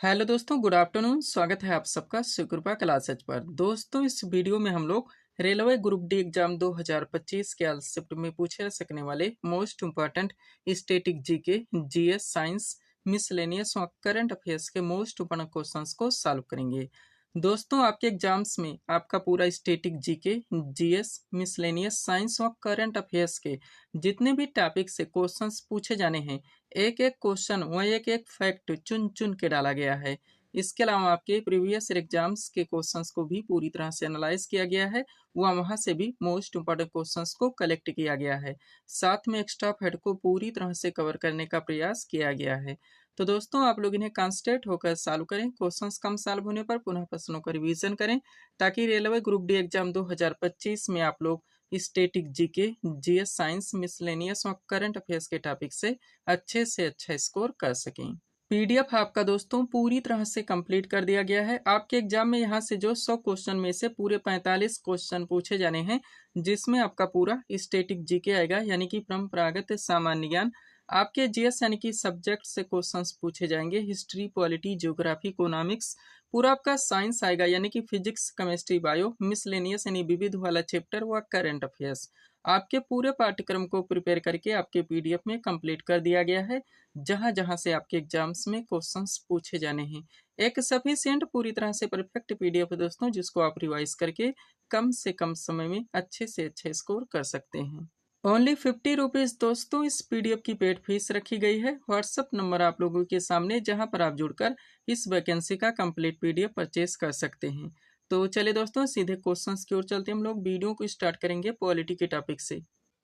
Hello दोस्तों, good afternoon. स्वागत है आप सबका सुकृपा क्लासेज पर। दोस्तों, इस वीडियो में हम लोग रेलवे ग्रुप डी एग्जाम 2025 के आल शिफ्ट में पूछे जा सकने वाले most important static GK, GS, science, miscellaneous और करंट अफेयर्स के मोस्ट इम्पॉर्टेंट क्वेश्चंस को सॉल्व करेंगे। दोस्तों, आपके एग्जाम्स में आपका पूरा static GK, GS, miscellaneous, science और करंट अफेयर्स के जितने भी टॉपिक से क्वेश्चंस पूछे जाने हैं, एक एक क्वेश्चन व एक एक फैक्ट चुन चुन के डाला गया है। इसके अलावा आपके प्रीवियस एग्जाम्स के क्वेश्चंस को भी पूरी तरह से एनालाइज किया गया है, वहाँ से भी मोस्ट इम्पोर्टेंट क्वेश्चंस को कलेक्ट किया गया है। साथ में एक्स्ट्रा फैक्ट को पूरी तरह से कवर करने का प्रयास किया गया है। तो दोस्तों, आप लोग इन्हें कॉन्सेंट्रेट होकर सॉल्व करें। क्वेश्चंस कम सॉल्व होने पर पुनः प्रश्नों का रिवीजन करें, ताकि रेलवे ग्रुप डी एग्जाम 2025 में आप लोग static GK, GS, science, miscellaneous और करंट अफेयर्स के टॉपिक से अच्छा स्कोर कर सकें। पीडीएफ आपका दोस्तों पूरी तरह से कंप्लीट कर दिया गया है। आपके एग्जाम में यहाँ से जो 100 क्वेश्चन में से पूरे 45 क्वेश्चन पूछे जाने हैं, जिसमें आपका पूरा स्टैटिक जीके आएगा, यानी कि परंपरागत सामान्य ज्ञान। आपके जीएस यानी कि सब्जेक्ट से क्वेश्चंस पूछे जाएंगे, हिस्ट्री, पॉलिटी, ज्योग्राफी, इकोनॉमिक्स। पूरा आपका साइंस आएगा, यानी कि फिजिक्स, केमिस्ट्री, बायो। मिसलेनियस यानी विविध वाला चैप्टर व करंट अफेयर्स। आपके पूरे पाठ्यक्रम को प्रिपेयर करके आपके पीडीएफ में कंप्लीट कर दिया गया है, जहां जहां से आपके एग्जाम्स में क्वेश्चंस पूछे जाने हैं। एक सफिशिएंट पूरी तरह से परफेक्ट पीडीएफ है दोस्तों, जिसको आप रिवाइज करके कम से कम समय में अच्छे से अच्छे स्कोर कर सकते हैं। ओनली 50 रुपीज दोस्तों इस पीडीएफ की पेड फीस रखी गई है। व्हाट्सएप नंबर आप लोगों के सामने, जहां पर आप जुड़कर इस वैकेंसी का कंप्लीट पीडीएफ परचेज कर सकते हैं। तो चलिए दोस्तों, सीधे क्वेश्चंस की ओर चलते हैं। हम लोग वीडियो को स्टार्ट करेंगे पॉलिटी के टॉपिक से।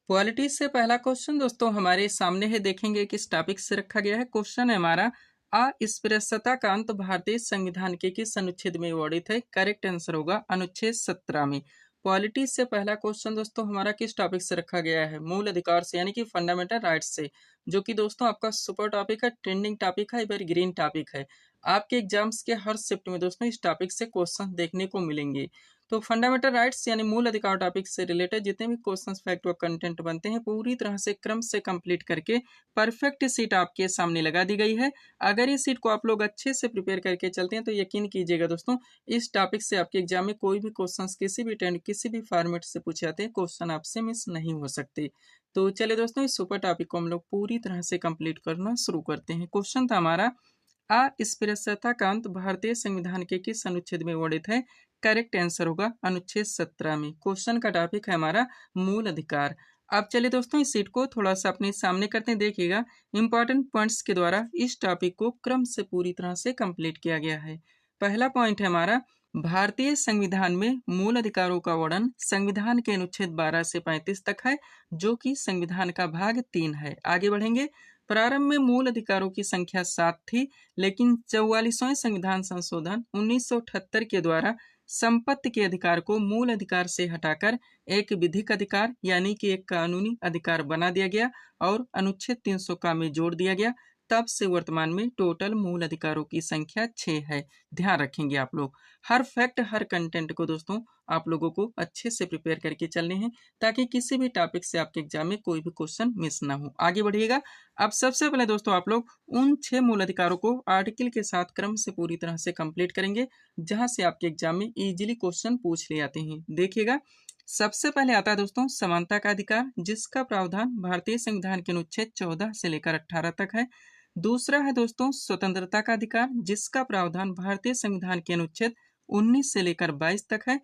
पॉलिटी से पहला क्वेश्चन दोस्तों हमारे सामने है, देखेंगे किस टॉपिक से रखा गया है। क्वेश्चन है हमारा, अस्पृश्यता का अंत भारतीय संविधान के किस अनुच्छेद में वर्णित है? करेक्ट आंसर होगा अनुच्छेद 17 में। पॉलिटी से पहला क्वेश्चन दोस्तों हमारा किस टॉपिक से रखा गया है? मूल अधिकार से, यानी कि फंडामेंटल राइट्स से, जो कि दोस्तों आपका सुपर टॉपिक है, ट्रेंडिंग टॉपिक है, एवर ग्रीन टॉपिक है। आपके एग्जाम्स के हर शिफ्ट में दोस्तों इस टॉपिक से क्वेश्चन देखने को मिलेंगे। तो फंडामेंटल राइट्स यानी मूल अधिकार टॉपिक से रिलेटेड जितने भी क्वेश्चंस, फैक्ट व कंटेंट बनते हैं, पूरी तरह से क्रम से कंप्लीट करके परफेक्ट सीट आपके सामने लगा दी गई है। अगर इस सीट को आप लोग अच्छे से प्रिपेयर करके चलते हैं, तो यकीन कीजिएगा दोस्तों, इस टॉपिक से आपके एग्जाम में कोई भी क्वेश्चंस किसी भी ट्रेंड, किसी भी फॉर्मेट से पूछे जाते हैं, क्वेश्चन आपसे मिस नहीं हो सकते। तो चलिए दोस्तों, इस सुपर टॉपिक को हम लोग पूरी तरह से कंप्लीट करना शुरू करते हैं। क्वेश्चन था हमारा, अस्पृश्यता का अंत भारतीय संविधान के किस अनुच्छेद में वर्णित है? करेक्ट आंसर होगा अनुच्छेद 17 में। क्वेश्चन का टॉपिक है हमारा मूल अधिकार। अब चलिए दोस्तों, इस सीट को थोड़ा सा अपने सामने करते हैं। देखिएगा, इंपॉर्टेंट पॉइंट्स के द्वारा इस टॉपिक को क्रम से पूरी तरह से कंप्लीट किया गया है। पहला पॉइंट है हमारा, भारतीय संविधान में मूल अधिकारों का वर्णन संविधान के अनुच्छेद 12 से 35 तक है, जो कि संविधान का भाग 3 है। आगे बढ़ेंगे। प्रारंभ में मूल अधिकारों की संख्या 7 थी, लेकिन 44वें संविधान संशोधन 1978 के द्वारा संपत्ति के अधिकार को मूल अधिकार से हटाकर एक विधिक अधिकार, यानी कि एक कानूनी अधिकार बना दिया गया और अनुच्छेद 300 का में जोड़ दिया गया। तब से वर्तमान में टोटल मूल अधिकारों की संख्या 6 है। ध्यान रखेंगे आप लोग, हर फैक्ट, हर कंटेंट को दोस्तों आप लोगों को अच्छे से प्रिपेयर करके चलने हैं, ताकि किसी भी टॉपिक से आपके एग्जाम में कोई भी क्वेश्चन मिस ना हो। आगे बढ़िएगा। अब सबसे पहले दोस्तों आप लोग उन 6 मूल अधिकारों को आर्टिकल के साथ क्रम से पूरी तरह से कंप्लीट करेंगे, जहां से आपके एग्जाम में इजीली क्वेश्चन पूछ लिए जाते हैं। देखिएगा, सबसे पहले आता है दोस्तों समानता का अधिकार, जिसका प्रावधान भारतीय संविधान के अनुच्छेद 14 से लेकर 18 तक है। दूसरा है दोस्तों स्वतंत्रता का अधिकार, जिसका प्रावधान भारतीय संविधान के अनुच्छेद 19 से लेकर 22 तक है।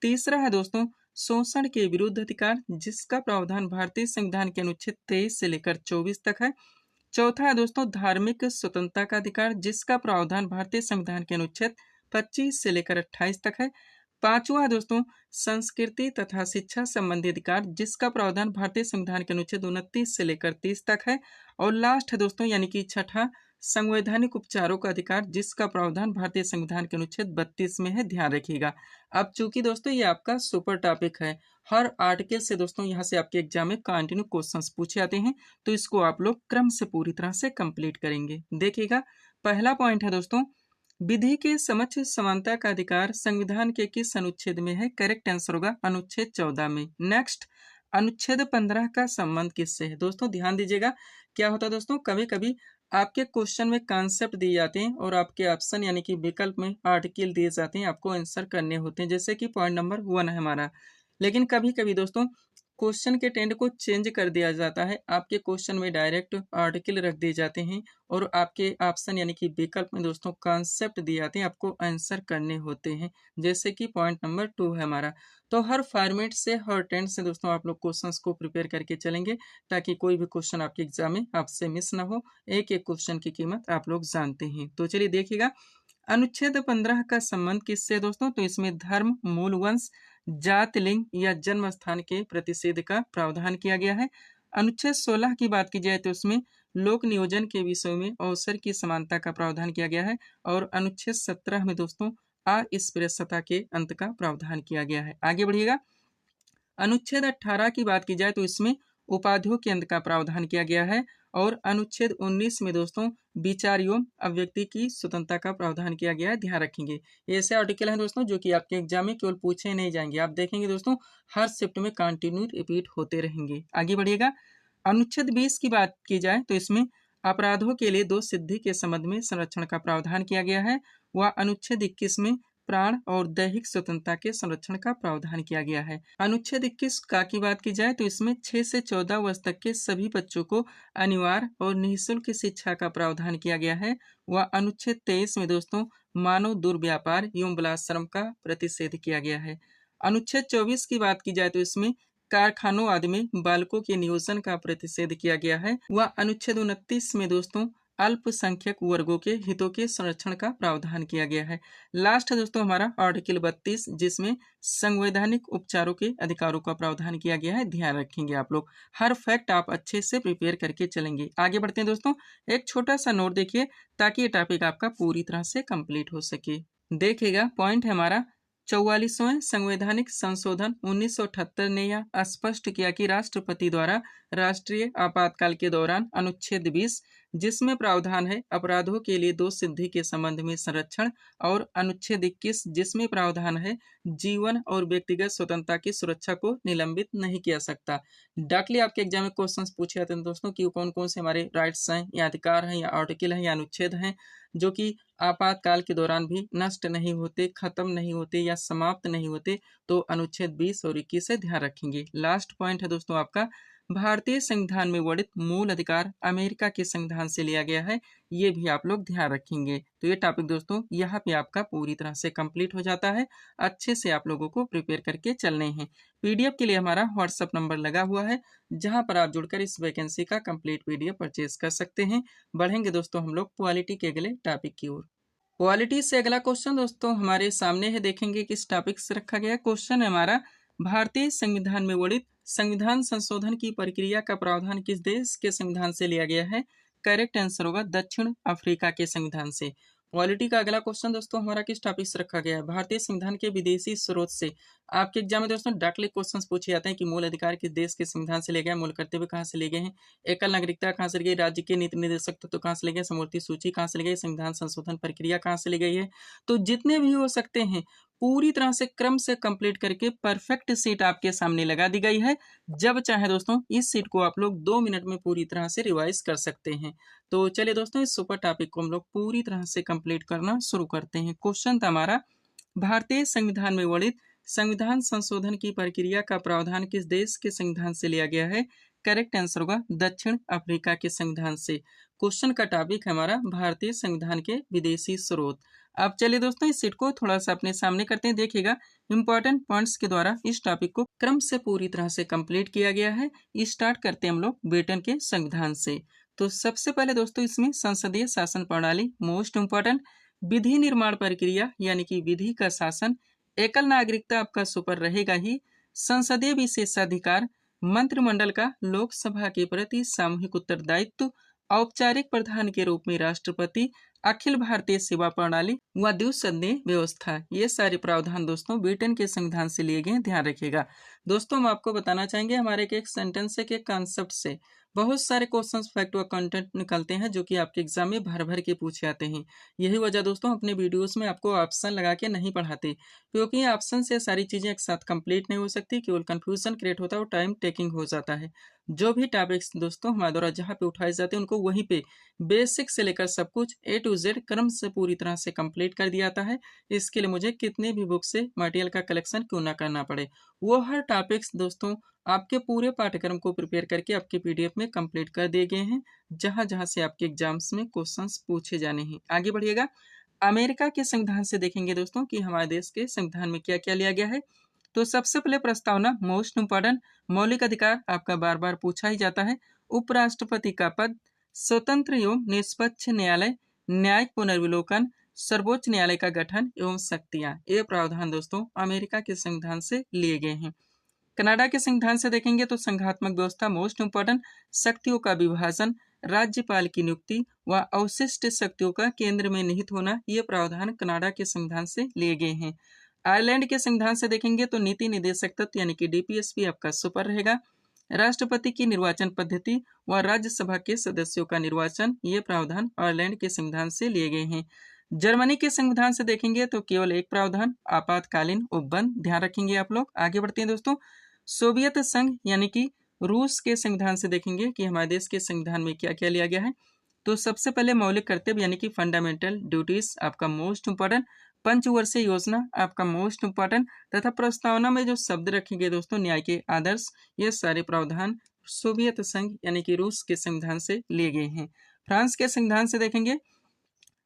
तीसरा है दोस्तों शोषण के विरुद्ध अधिकार, जिसका प्रावधान भारतीय संविधान के अनुच्छेद 23 से लेकर 24 तक है। चौथा है दोस्तों धार्मिक स्वतंत्रता का अधिकार, जिसका प्रावधान भारतीय संविधान के अनुच्छेद 25 से लेकर 28 तक है। पांचवा है दोस्तों संस्कृति तथा शिक्षा संबंधी अधिकार, जिसका प्रावधान भारतीय संविधान के अनुच्छेद 29 से लेकर 30 तक है। और लास्ट है दोस्तों, यानी कि छठा, संवैधानिक उपचारों का अधिकार, जिसका प्रावधान भारतीय संविधान के अनुच्छेद 32 में है। ध्यान रखिएगा। अब चूंकि दोस्तों ये आपका सुपर टॉपिक है, हर आर्टिकल से दोस्तों यहाँ से आपके एग्जाम में कंटिन्यू क्वेश्चंस पूछे जाते हैं, तो इसको आप लोग क्रम से पूरी तरह से कंप्लीट करेंगे। देखिएगा, पहला पॉइंट है दोस्तों, विधि के समक्ष समानता का अधिकार संविधान के किस अनुच्छेद में है? करेक्ट आंसर होगा अनुच्छेद 14 में। नेक्स्ट, अनुच्छेद 15 का संबंध किससे है? दोस्तों ध्यान दीजिएगा, क्या होता है दोस्तों, कभी कभी आपके क्वेश्चन में कॉन्सेप्ट दिए जाते हैं और आपके ऑप्शन यानी कि विकल्प में आर्टिकल दिए जाते हैं, आपको आंसर करने होते हैं, जैसे कि पॉइंट नंबर 1 है हमारा। लेकिन कभी कभी दोस्तों क्वेश्चन के टेंड को चेंज कर दिया जाता है, आपके क्वेश्चन में डायरेक्ट आर्टिकल रख दिए जाते हैं और आपके ऑप्शन यानी कि विकल्प में दोस्तों कॉन्सेप्ट दिए जाते हैं, आपको आंसर करने होते हैं, जैसे कि पॉइंट नंबर 2 है हमारा। तो हर फॉर्मेट से, हर टेंड से दोस्तों आप लोग क्वेश्चंस को प्रिपेयर करके चलेंगे, ताकि कोई भी क्वेश्चन आपके एग्जाम में आपसे मिस ना हो। एक एक क्वेश्चन की कीमत आप लोग जानते हैं। तो चलिए देखिएगा, अनुच्छेद 15 का संबंध किससे है दोस्तों? तो इसमें धर्म, मूल वंश, जात, लिंग या जन्म स्थान के प्रतिषेध का प्रावधान किया गया है। अनुच्छेद 16 की बात की जाए तो उसमें लोक नियोजन के विषय में अवसर की समानता का प्रावधान किया गया है। और अनुच्छेद 17 में दोस्तों अस्पृश्यता के अंत का प्रावधान किया गया है। आगे बढ़िएगा, अनुच्छेद 18 की बात की जाए तो इसमें उपाधियों के अंत का प्रावधान किया गया है। और अनुच्छेद 19 में दोस्तों विचार एवं अभिव्यक्ति की स्वतंत्रता का प्रावधान किया गया है, ध्यान रखेंगे। ये ऐसे आर्टिकल हैं दोस्तों जो कि आपके एग्जाम में केवल पूछे नहीं जाएंगे, आप देखेंगे दोस्तों हर शिफ्ट में कंटिन्यू रिपीट होते रहेंगे। आगे बढ़िएगा, अनुच्छेद 20 की बात की जाए तो इसमें अपराधों के लिए 2 सिद्धि के संबंध में संरक्षण का प्रावधान किया गया है। वह अनुच्छेद 21 में प्राण और दैहिक स्वतंत्रता के संरक्षण का प्रावधान किया गया है। अनुच्छेद 21 का की बात की जाए तो इसमें 6 से 14 वर्ष तक के सभी बच्चों को अनिवार्य और निःशुल्क शिक्षा का प्रावधान किया गया है। वह अनुच्छेद 23 में दोस्तों मानव दुर्व्यापार एवं बलात्श्रम का प्रतिषेध किया गया है। अनुच्छेद 24 की बात की जाए तो इसमें कारखानों आदि में बालकों के नियोजन का प्रतिषेध किया गया है। वह अनुच्छेद 29 में दोस्तों अल्पसंख्यक वर्गों के हितों के संरक्षण का प्रावधान किया गया है। लास्ट है दोस्तों हमारा आर्टिकल 32, जिसमें संवैधानिक उपचारों के अधिकारों का प्रावधान किया गया है, ध्यान रखेंगे आप लोग। हर फैक्ट आप अच्छे से प्रिपेयर करके चलेंगे। आगे बढ़ते हैं दोस्तों, एक छोटा सा नोट देखिए ताकि ये टॉपिक आपका पूरी तरह से कंप्लीट हो सके। देखिएगा, पॉइंट है हमारा 44वें संवैधानिक संशोधन 1978 ने यह स्पष्ट किया कि राष्ट्रपति द्वारा राष्ट्रीय आपातकाल के दौरान अनुच्छेद 20 जिसमें प्रावधान है अपराधों के लिए 2 सिद्धि के संबंध में संरक्षण, और अनुच्छेद 21 जिसमें प्रावधान है जीवन और व्यक्तिगत स्वतंत्रता की सुरक्षा को निलंबित नहीं किया सकता। डायरेक्टली आपके एग्जाम में क्वेश्चंस पूछे जाते हैं दोस्तों कि कौन कौन से हमारे राइट्स हैं या अधिकार हैं या आर्टिकल हैं या अनुच्छेद हैं जो कि आपातकाल के दौरान भी नष्ट नहीं होते, खत्म नहीं होते या समाप्त नहीं होते। तो अनुच्छेद 20 और 21 से ध्यान रखेंगे। लास्ट पॉइंट है दोस्तों आपका, भारतीय संविधान में वर्णित मूल अधिकार अमेरिका के संविधान से लिया गया है, ये भी आप लोग ध्यान रखेंगे। तो ये टॉपिक दोस्तों यहाँ पे आपका पूरी तरह से कंप्लीट हो जाता है। अच्छे से आप लोगों को प्रिपेयर करके चलने हैं। पीडीएफ के लिए हमारा व्हाट्सएप नंबर लगा हुआ है, जहाँ पर आप जुड़कर इस वैकेंसी का कंप्लीट पीडीएफ परचेज कर सकते हैं। बढ़ेंगे दोस्तों हम लोग क्वालिटी के अगले टॉपिक की ओर। क्वालिटी से अगला क्वेश्चन दोस्तों हमारे सामने है, देखेंगे किस टॉपिक से रखा गया है। क्वेश्चन है हमारा, भारतीय संविधान में वर्णित संविधान संशोधन की प्रक्रिया का प्रावधान किस देश के संविधान से लिया गया है? करेक्ट आंसर होगा दक्षिण अफ्रीका के संविधान से। क्वालिटी का अगला क्वेश्चन दोस्तों हमारा किस टॉपिक से रखा गया है? भारतीय संविधान के विदेशी स्रोत से। आपके एग्जाम में दोस्तों डायरेक्टली क्वेश्चंस पूछे जाते हैं कि मूल अधिकार किस देश के संविधान से लिए गए, मूल कर्तव्य कहाँ से लिए गए हैं, एकल नागरिकता कहाँ से ली गई, राज्य के नीति निर्देशक तत्व कहाँ से लिए गए, समवर्ती सूची कहाँ से ली गई, संविधान संशोधन प्रक्रिया कहाँ से ली गई है। तो जितने भी हो सकते हैं पूरी तरह से क्रम से कंप्लीट करके परफेक्ट सीट आपके सामने लगा दी गई है। जब चाहे दोस्तों इस सीट को आप लोग 2 मिनट में पूरी तरह से रिवाइज कर सकते हैं। तो चलिए दोस्तों इस सुपर टॉपिक को हम लोग पूरी तरह से कंप्लीट करना शुरू करते हैं। क्वेश्चन था हमारा, भारतीय संविधान में वर्णित संविधान संशोधन की प्रक्रिया का प्रावधान किस देश के संविधान से लिया गया है? करेक्ट आंसर होगा दक्षिण अफ्रीका के संविधान से। क्वेश्चन का टॉपिक है हमारा भारतीय संविधान के विदेशी स्रोत। अब चलिए दोस्तों इस सीट को थोड़ा सा अपने सामने करते हैं। देखिएगा, इंपॉर्टेंट पॉइंट्स के द्वारा इस टॉपिक को क्रम से पूरी तरह से कंप्लीट किया गया है। स्टार्ट करते हैं हम लोग ब्रिटेन के संविधान से। तो सबसे पहले दोस्तों इसमें संसदीय शासन प्रणाली मोस्ट इंपॉर्टेंट, विधि निर्माण प्रक्रिया यानी कि विधि का शासन, एकल नागरिकता आपका सुपर रहेगा ही, संसदीय विशेषाधिकार, मंत्रिमंडल का लोकसभा के प्रति सामूहिक उत्तरदायित्व, औपचारिक प्रधान के रूप में राष्ट्रपति, अखिल भारतीय सेवा प्रणाली व द्विसदनीय व्यवस्था, ये सारे प्रावधान दोस्तों ब्रिटेन के संविधान से लिए गए, ध्यान रखिएगा। दोस्तों हम आपको बताना चाहेंगे हमारे एक सेंटेंस के कॉन्सेप्ट से बहुत सारे क्वेश्चंस, फैक्ट व कंटेंट निकलते हैं जो कि आपके एग्जाम में भर भर के पूछे जाते हैं। यही वजह दोस्तों अपने वीडियोस में आपको ऑप्शन लगा के नहीं पढ़ाते, क्योंकि ऑप्शन से सारी चीज़ें एक साथ कंप्लीट नहीं हो सकती, केवल कन्फ्यूजन क्रिएट होता है और टाइम टेकिंग हो जाता है। जो भी टॉपिक्स दोस्तों हमारे द्वारा जहाँ पे उठाए जाते हैं उनको वहीं पे बेसिक से लेकर सब कुछ A to Z क्रम से पूरी तरह से कंप्लीट कर दिया जाता है। इसके लिए मुझे कितने भी बुक से मटेरियल का कलेक्शन क्यों ना करना पड़े, वो हर टॉपिक्स दोस्तों आपके पूरे पाठ्यक्रम को प्रिपेयर करके आपके PDF में कंप्लीट कर दिए गए हैं, जहां जहां से आपके एग्जाम्स में क्वेश्चंस पूछे जाने हैं। आगे बढ़िएगा। अमेरिका के संविधान से देखेंगे दोस्तों कि हमारे देश के संविधान में क्या क्या लिया गया है। तो सबसे पहले प्रस्तावना, मोस्ट इम्पोर्टेंट, मौलिक अधिकार आपका बार बार पूछा ही जाता है। उपराष्ट्रपति का पद, स्वतंत्र एवं निष्पक्ष न्यायालय, न्यायिक पुनर्विलोकन, सर्वोच्च न्यायालय का गठन एवं शक्तियां, ये प्रावधान दोस्तों अमेरिका के संविधान से लिए गए हैं। कनाडा के संविधान से देखेंगे तो संघात्मक व्यवस्था, मोस्ट इम्पोर्टेंट, शक्तियों का विभाजन, राज्यपाल की नियुक्ति व अवशिष्ट शक्तियों का केंद्र में निहित होना, ये प्रावधान कनाडा के संविधान से लिए गए हैं। आयरलैंड के संविधान से देखेंगे तो नीति निदेशक तत्व यानी कि DPSP आपका सुपर रहेगा। राष्ट्रपति की निर्वाचन पद्धति व राज्यसभा के सदस्यों का निर्वाचन, ये प्रावधान आयरलैंड के संविधान से लिए गए हैं। जर्मनी के संविधान से देखेंगे तो केवल एक प्रावधान, आपातकालीन उपबंध, ध्यान रखेंगे आप लोग। आगे बढ़ते हैं दोस्तों। सोवियत संघ यानी कि रूस के संविधान से देखेंगे कि हमारे देश के संविधान में क्या क्या लिया गया है। तो सबसे पहले मौलिक कर्तव्य यानी कि फंडामेंटल ड्यूटीज आपका मोस्ट इंपॉर्टेंट, पंचवर्षीय योजना आपका मोस्ट इंपॉर्टेंट, तथा प्रस्तावना में जो शब्द रखेंगे दोस्तों न्याय के आदर्श, ये सारे प्रावधान सोवियत संघ यानी कि रूस के संविधान से लिए गए हैं। फ्रांस के संविधान से देखेंगे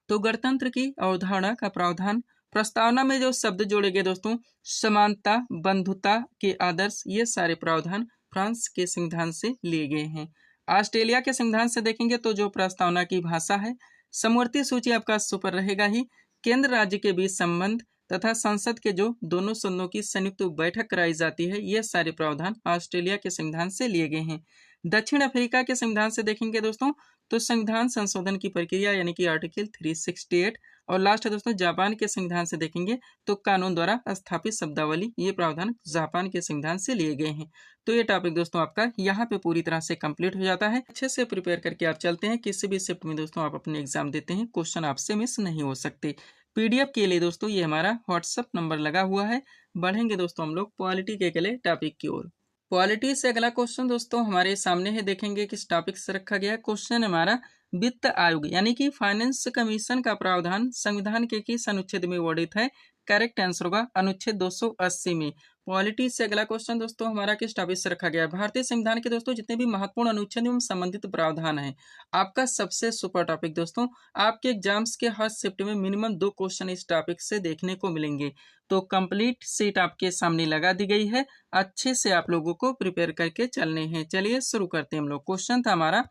तो गणतंत्र की अवधारणा का प्रावधान, प्रस्तावना में जो शब्द जोड़े गए दोस्तों समानता, बंधुता के आदर्श, ये सारे प्रावधान फ्रांस के संविधान से लिए गए हैं। ऑस्ट्रेलिया के संविधान से देखेंगे तो जो प्रस्तावना की भाषा है, समवर्ती सूची आपका सुपर रहेगा ही, केंद्र राज्य के बीच संबंध तथा संसद के जो दोनों सदनों की संयुक्त बैठक कराई जाती है, ये सारे प्रावधान ऑस्ट्रेलिया के संविधान से लिए गए हैं। दक्षिण अफ्रीका के संविधान से देखेंगे दोस्तों तो संविधान संशोधन की प्रक्रिया यानी कि आर्टिकल 368, और लास्ट है दोस्तों जापान के संविधान से देखेंगे तो कानून द्वारा स्थापित शब्दावली, ये प्रावधान जापान के संविधान से लिए गए हैं। तो ये टॉपिक दोस्तों आपका यहाँ पे पूरी तरह से कंप्लीट हो जाता है। अच्छे से प्रिपेयर करके आप चलते हैं, किसी भी शिफ्ट में दोस्तों आप अपने एग्जाम देते हैं, क्वेश्चन आपसे मिस नहीं हो सकते। PDF के लिए दोस्तों ये हमारा व्हाट्सअप नंबर लगा हुआ है। बढ़ेंगे दोस्तों हम लोग पॉलिटी के अगले टॉपिक की ओर। पॉलिटी से अगला क्वेश्चन दोस्तों हमारे सामने है, देखेंगे किस टॉपिक से रखा गया है। क्वेश्चन हमारा, वित्त आयोग यानी कि फाइनेंस कमीशन का प्रावधान संविधान के किस अनुच्छेद में वर्णित है। करेक्ट आंसर होगा अनुच्छेद 280 में। पॉलिटी से अगला क्वेश्चन दोस्तों हमारा किस टॉपिक से रखा गया है। भारतीय संविधान के दोस्तों जितने भी महत्वपूर्ण अनुच्छेद एवं संबंधित प्रावधान है, आपका सबसे सुपर टॉपिक दोस्तों, आपके एग्जाम्स के हर शिफ्ट में मिनिमम 2 क्वेश्चन इस टॉपिक से देखने को मिलेंगे। तो कंप्लीट सीट आपके सामने लगा दी गई है, अच्छे से आप लोगों को प्रिपेयर करके चलने हैं। चलिए शुरू करते हैं हम लोग। क्वेश्चन था हमारा,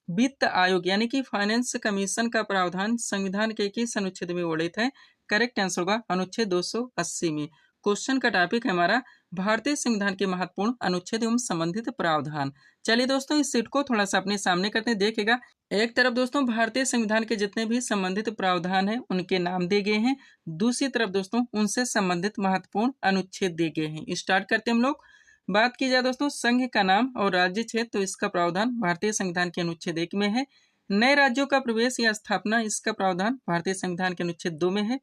वित्त आयोग यानी कि फाइनेंस कमीशन का प्रावधान संविधान के किस अनुच्छेद में वर्णित है। करेक्ट आंसर होगा अनुच्छेद 280 में। क्वेश्चन का टॉपिक है हमारा भारतीय संविधान के महत्वपूर्ण अनुच्छेद एवं संबंधित प्रावधान। चलिए दोस्तों इस सीट को थोड़ा सा अपने सामने करते हैं, देखिएगा। एक तरफ दोस्तों भारतीय संविधान के जितने भी संबंधित प्रावधान हैं उनके नाम दिए गए हैं, दूसरी तरफ दोस्तों उनसे संबंधित महत्वपूर्ण अनुच्छेद दिए गए हैं। स्टार्ट करते हैं हम लोग। बात की जाए दोस्तों संघ का नाम और राज्य क्षेत्र, तो इसका प्रावधान भारतीय संविधान के अनुच्छेद 1 में है। नए राज्यों का प्रवेश या स्थापना, इसका प्रावधान भारतीय संविधान के अनुच्छेद 2 में है।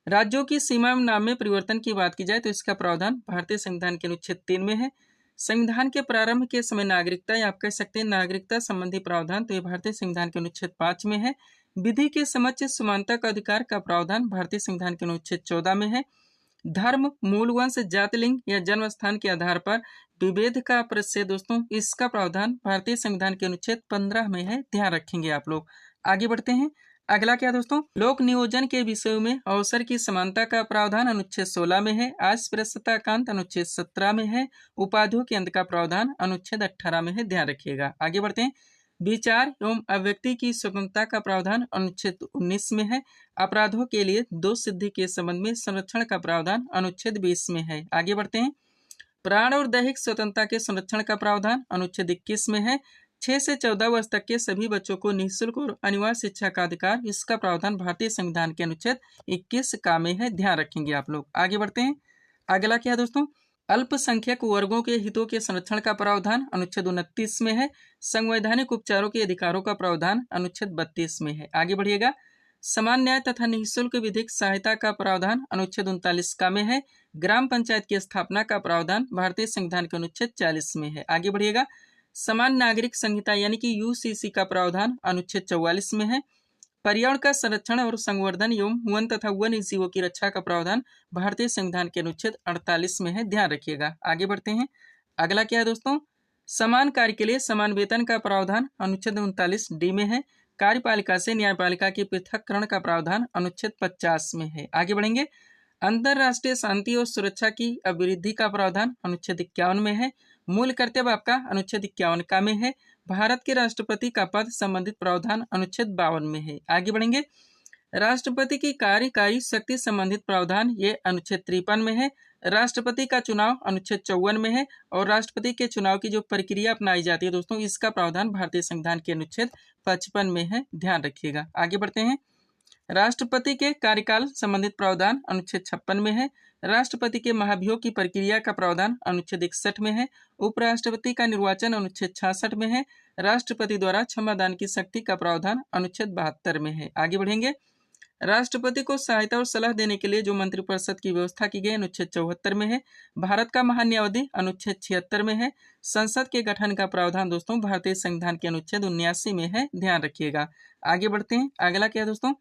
राज्यों की सीमा एवं नाम में परिवर्तन की बात की जाए तो इसका प्रावधान भारतीय संविधान के अनुच्छेद 3 में है। संविधान के प्रारंभ के समय नागरिकता, या आप कह सकते हैं नागरिकता संबंधी प्रावधान, तो ये भारतीय संविधान के अनुच्छेद 5 में है। विधि के समक्ष समानता का अधिकार का प्रावधान भारतीय संविधान के अनुच्छेद 14 में है। धर्म, मूल वंश, जाति, लिंग या जन्म स्थान के आधार पर विभेद का प्रतिषेध दोस्तों, इसका प्रावधान भारतीय संविधान के अनुच्छेद 15 में है। ध्यान रखेंगे आप लोग। आगे बढ़ते हैं। अगला क्या दोस्तों, लोक नियोजन के विषयों में अवसर की समानता का प्रावधान अनुच्छेद 16 में है। अस्पृश्यता का अंत अनुच्छेद 17 में है। उपाधियों के अंत का प्रावधान अनुच्छेद 18 में है। ध्यान रखिएगा। आगे बढ़ते हैं। विचार एवं अभिव्यक्ति की स्वतंत्रता का प्रावधान अनुच्छेद 19 में है। अपराधों के लिए दोष सिद्धि के संबंध में संरक्षण का प्रावधान अनुच्छेद 20 में है। आगे बढ़ते हैं। प्राण और दैहिक स्वतंत्रता के संरक्षण का प्रावधान अनुच्छेद 21 में है। 6 से 14 वर्ष तक के सभी बच्चों को निःशुल्क और अनिवार्य शिक्षा का अधिकार, इसका प्रावधान भारतीय संविधान के अनुच्छेद 21 का में है। ध्यान रखेंगे आप लोग। आगे बढ़ते हैं। अगला क्या है दोस्तों, अल्पसंख्यक वर्गों के हितों के संरक्षण का प्रावधान अनुच्छेद 29 में है। संवैधानिक उपचारों के अधिकारों का प्रावधान अनुच्छेद 32 में है। आगे बढ़िएगा। समान न्याय तथा निःशुल्क विधिक सहायता का प्रावधान अनुच्छेद 39 का में है। ग्राम पंचायत की स्थापना का प्रावधान भारतीय संविधान के अनुच्छेद 40 में है। आगे बढ़िएगा। समान नागरिक संहिता यानी कि यूसीसी का प्रावधान अनुच्छेद 44 में है। पर्यावरण का संरक्षण और संवर्धन एवं वन तथा वन्य जीवों की रक्षा का प्रावधान भारतीय संविधान के अनुच्छेद 48 में है। ध्यान रखिएगा। आगे बढ़ते हैं। अगला क्या है दोस्तों, समान कार्य के लिए समान वेतन का प्रावधान अनुच्छेद 39 डी में है। कार्यपालिका से न्यायपालिका के पृथक्करण का प्रावधान अनुच्छेद 50 में है। आगे बढ़ेंगे। अंतरराष्ट्रीय शांति और सुरक्षा की अभिवृद्धि का प्रावधान अनुच्छेद 51 में है। मूल कर्तव्य आपका अनुच्छेद 51 का में है। भारत के राष्ट्रपति का पद संबंधित प्रावधान अनुच्छेद 52 में है। आगे बढ़ेंगे। राष्ट्रपति की कार्यकारी शक्ति संबंधित प्रावधान ये अनुच्छेद 53 में है। राष्ट्रपति का चुनाव अनुच्छेद 54 में है। और राष्ट्रपति के चुनाव की जो प्रक्रिया अपनाई जाती है दोस्तों, इसका प्रावधान भारतीय संविधान के अनुच्छेद 55 में है। ध्यान रखिएगा। आगे बढ़ते हैं। राष्ट्रपति के कार्यकाल संबंधित प्रावधान अनुच्छेद 56 में है। राष्ट्रपति के महाभियोग की प्रक्रिया का प्रावधान अनुच्छेद 61 में है। उपराष्ट्रपति का निर्वाचन अनुच्छेद 66 में है। राष्ट्रपति द्वारा क्षमादान की शक्ति का प्रावधान अनुच्छेद 72 में है। आगे बढ़ेंगे। राष्ट्रपति को सहायता और सलाह देने के लिए जो मंत्रिपरिषद की व्यवस्था की गई अनुच्छेद 74 में है। भारत का महान्यायावधि अनुच्छेद 76 में है। संसद के गठन का प्रावधान दोस्तों भारतीय संविधान के अनुच्छेद 79 में है। ध्यान रखिएगा। आगे बढ़ते हैं। अगला क्या है दोस्तों,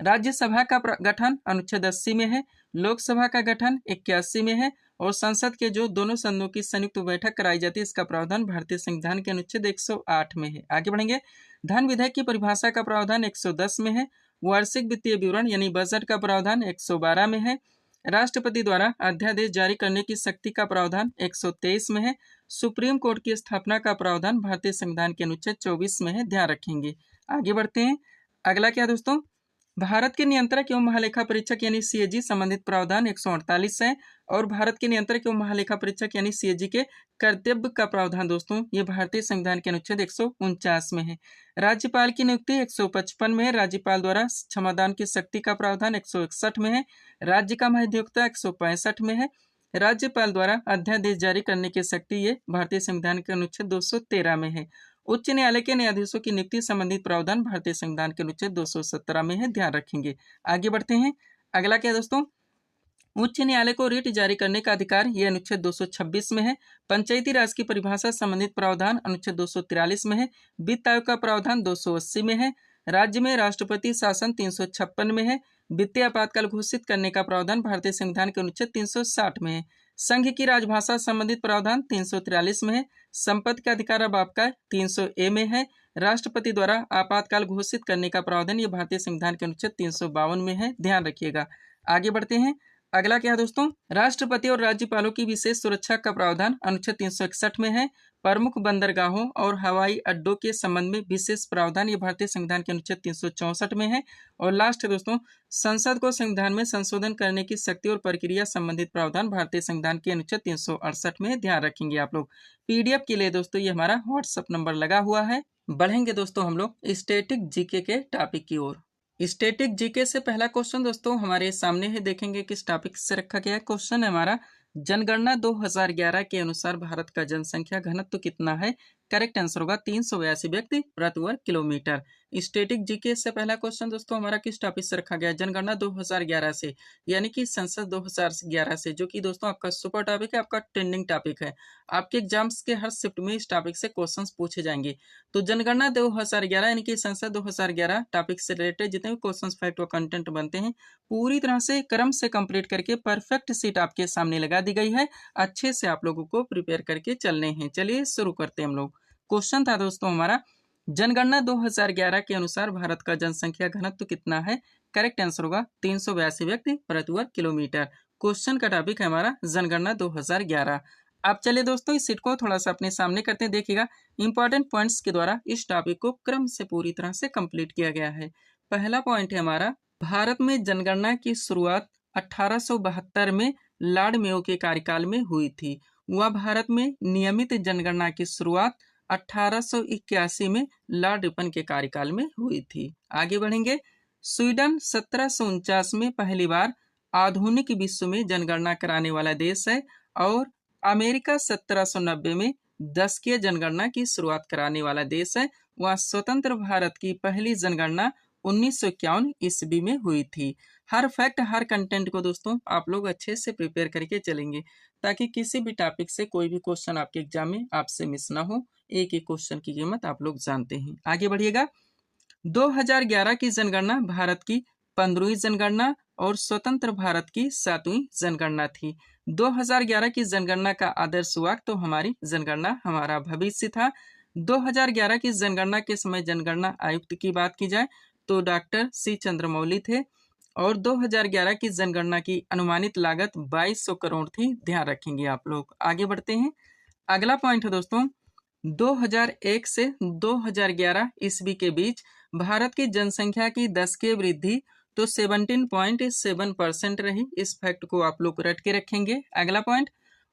राज्यसभा का गठन अनुच्छेद 80 में है। लोकसभा का गठन 81 में है। और संसद के जो दोनों सदनों की संयुक्त बैठक कराई जाती है, इसका प्रावधान भारतीय संविधान के अनुच्छेद 108 में है। आगे बढ़ेंगे। धन विधेयक की परिभाषा का प्रावधान 110 में है। वार्षिक वित्तीय विवरण यानी बजट का प्रावधान 112 में है। राष्ट्रपति द्वारा अध्यादेश जारी करने की शक्ति का प्रावधान 123 में है। सुप्रीम कोर्ट की स्थापना का प्रावधान भारतीय संविधान के अनुच्छेद 24 में है। ध्यान रखेंगे। आगे बढ़ते हैं। अगला क्या दोस्तों, भारत के नियंत्रक एवं महालेखा परीक्षक यानी सीएजी संबंधित प्रावधान 148 है। और भारत के नियंत्रक एवं महालेखा परीक्षक यानी सीएजी के कर्तव्य का प्रावधान दोस्तों ये भारतीय संविधान के अनुच्छेद 149 में है। राज्यपाल की नियुक्ति 155 में है। राज्यपाल द्वारा क्षमादान की शक्ति का प्रावधान 161 में है। राज्य का महाधिवक्ता 165 में है। राज्यपाल द्वारा अध्यादेश जारी करने की शक्ति ये भारतीय संविधान के अनुच्छेद 213 में है। उच्च न्यायालय के न्यायाधीशों की नियुक्ति संबंधित प्रावधान भारतीय संविधान के अनुच्छेद 217 में है। ध्यान रखेंगे। आगे बढ़ते हैं। अगला क्या दोस्तों, उच्च न्यायालय को रिट जारी करने का अधिकार ये अनुच्छेद 226 में है। पंचायती राज की परिभाषा संबंधित प्रावधान अनुच्छेद 243 में है। वित्त आयोग का प्रावधान 280 में है। राज्य में राष्ट्रपति शासन 356 में है। वित्तीय आपातकाल घोषित करने का प्रावधान भारतीय संविधान के अनुच्छेद 360 में है। संघ की राजभाषा संबंधित प्रावधान 343 में है। संपत्ति का अधिकार अब आपका 300A में है। राष्ट्रपति द्वारा आपातकाल घोषित करने का प्रावधान ये भारतीय संविधान के अनुच्छेद 352 में है। ध्यान रखिएगा। आगे बढ़ते हैं। अगला क्या है दोस्तों, राष्ट्रपति और राज्यपालों की विशेष सुरक्षा का प्रावधान अनुच्छेद 361 में है। प्रमुख बंदरगाहों और हवाई अड्डों के संबंध में विशेष प्रावधान ये भारतीय संविधान के अनुच्छेद 364 में है। और लास्ट है दोस्तों, संसद को संविधान में संशोधन करने की शक्ति और प्रक्रिया संबंधित प्रावधान भारतीय संविधान के अनुच्छेद 368 में। ध्यान रखेंगे आप लोग। पीडीएफ के लिए दोस्तों ये हमारा व्हाट्सएप नंबर लगा हुआ है। बढ़ेंगे दोस्तों हम लोग स्टैटिक जीके के टॉपिक की ओर। स्टैटिक जीके से पहला क्वेश्चन दोस्तों हमारे सामने है, देखेंगे किस टॉपिक से रखा गया है। क्वेश्चन है हमारा, जनगणना 2011 के अनुसार भारत का जनसंख्या घनत्व कितना है। करेक्ट आंसर होगा 382 व्यक्ति प्रति वर्ग किलोमीटर। स्टैटिक जीके से पहला क्वेश्चन दोस्तों हमारा किस टॉपिक से रखा गया है, जनगणना 2011 से यानी कि संसद 2011 से, जो कि दोस्तों आपका सुपर टॉपिक है, आपका ट्रेंडिंग टॉपिक है। आपके एग्जाम्स के हर शिफ्ट में इस टॉपिक से क्वेश्चंस पूछे जाएंगे। तो जनगणना 2011 यानी कि संसद 2011 टॉपिक से रिलेटेड जितने भी क्वेश्चंस फैक्ट और कंटेंट बनते हैं पूरी तरह से क्रम से कंप्लीट करके परफेक्ट सीट आपके सामने लगा दी गई है। अच्छे से आप लोगों को प्रिपेयर करके चलने हैं। चलिए शुरू करते हैं हम लोग। क्वेश्चन था दोस्तों हमारा, जनगणना 2011 के अनुसार भारत का जनसंख्या घनत्व कितना है। करेक्ट आंसर होगा 382 व्यक्ति प्रति वर्ग किलोमीटर। क्वेश्चन का टॉपिक है हमारा जनगणना 2011। आप चलिए दोस्तों इस सीट को थोड़ा सा अपने सामने करते हैं। देखिएगा इंपॉर्टेंट पॉइंट्स के द्वारा इस टॉपिक को क्रम से पूरी तरह से कंप्लीट किया गया है। पहला पॉइंट है हमारा, भारत में जनगणना की शुरुआत 1872 में लॉर्ड मेयो के कार्यकाल में हुई थी। वह भारत में नियमित जनगणना की शुरुआत 1881 में लॉर्ड रिपन के कार्यकाल में हुई थी। आगे बढ़ेंगे। स्वीडन 1749 में पहली बार आधुनिक विश्व में जनगणना कराने वाला देश है और अमेरिका 1790 में दशकीय जनगणना की शुरुआत कराने वाला देश है। वह स्वतंत्र भारत की पहली जनगणना 1951 ईस्वी में हुई थी। हर फैक्ट हर कंटेंट को दोस्तों आप लोग अच्छे से प्रिपेयर करके चलेंगे ताकि किसी भी टॉपिक से कोई भी क्वेश्चन आपके एग्जाम में आपसे मिस ना हो। एक एक क्वेश्चन की कीमत आप लोग जानते हैं। आगे बढ़िएगा। 2011 की जनगणना भारत की 15वीं जनगणना और स्वतंत्र भारत की 7वीं जनगणना थी। 2011 की जनगणना का आदर्श वाक्य तो हमारी जनगणना हमारा भविष्य था। 2011 की जनगणना के समय जनगणना आयुक्त की बात की जाए तो डॉक्टर सी चंद्रमौली थे और 2011 की जनगणना की अनुमानित लागत 2200 करोड़ थी। ध्यान रखेंगे आप लोग। आगे बढ़ते हैं। अगला पॉइंट है दोस्तों, 2001 से 2011 ईस्वी के बीच भारत की जनसंख्या की 10 की वृद्धि तो 17.7% रही। इस फैक्ट को आप लोग रट के रखेंगे। अगला पॉइंट,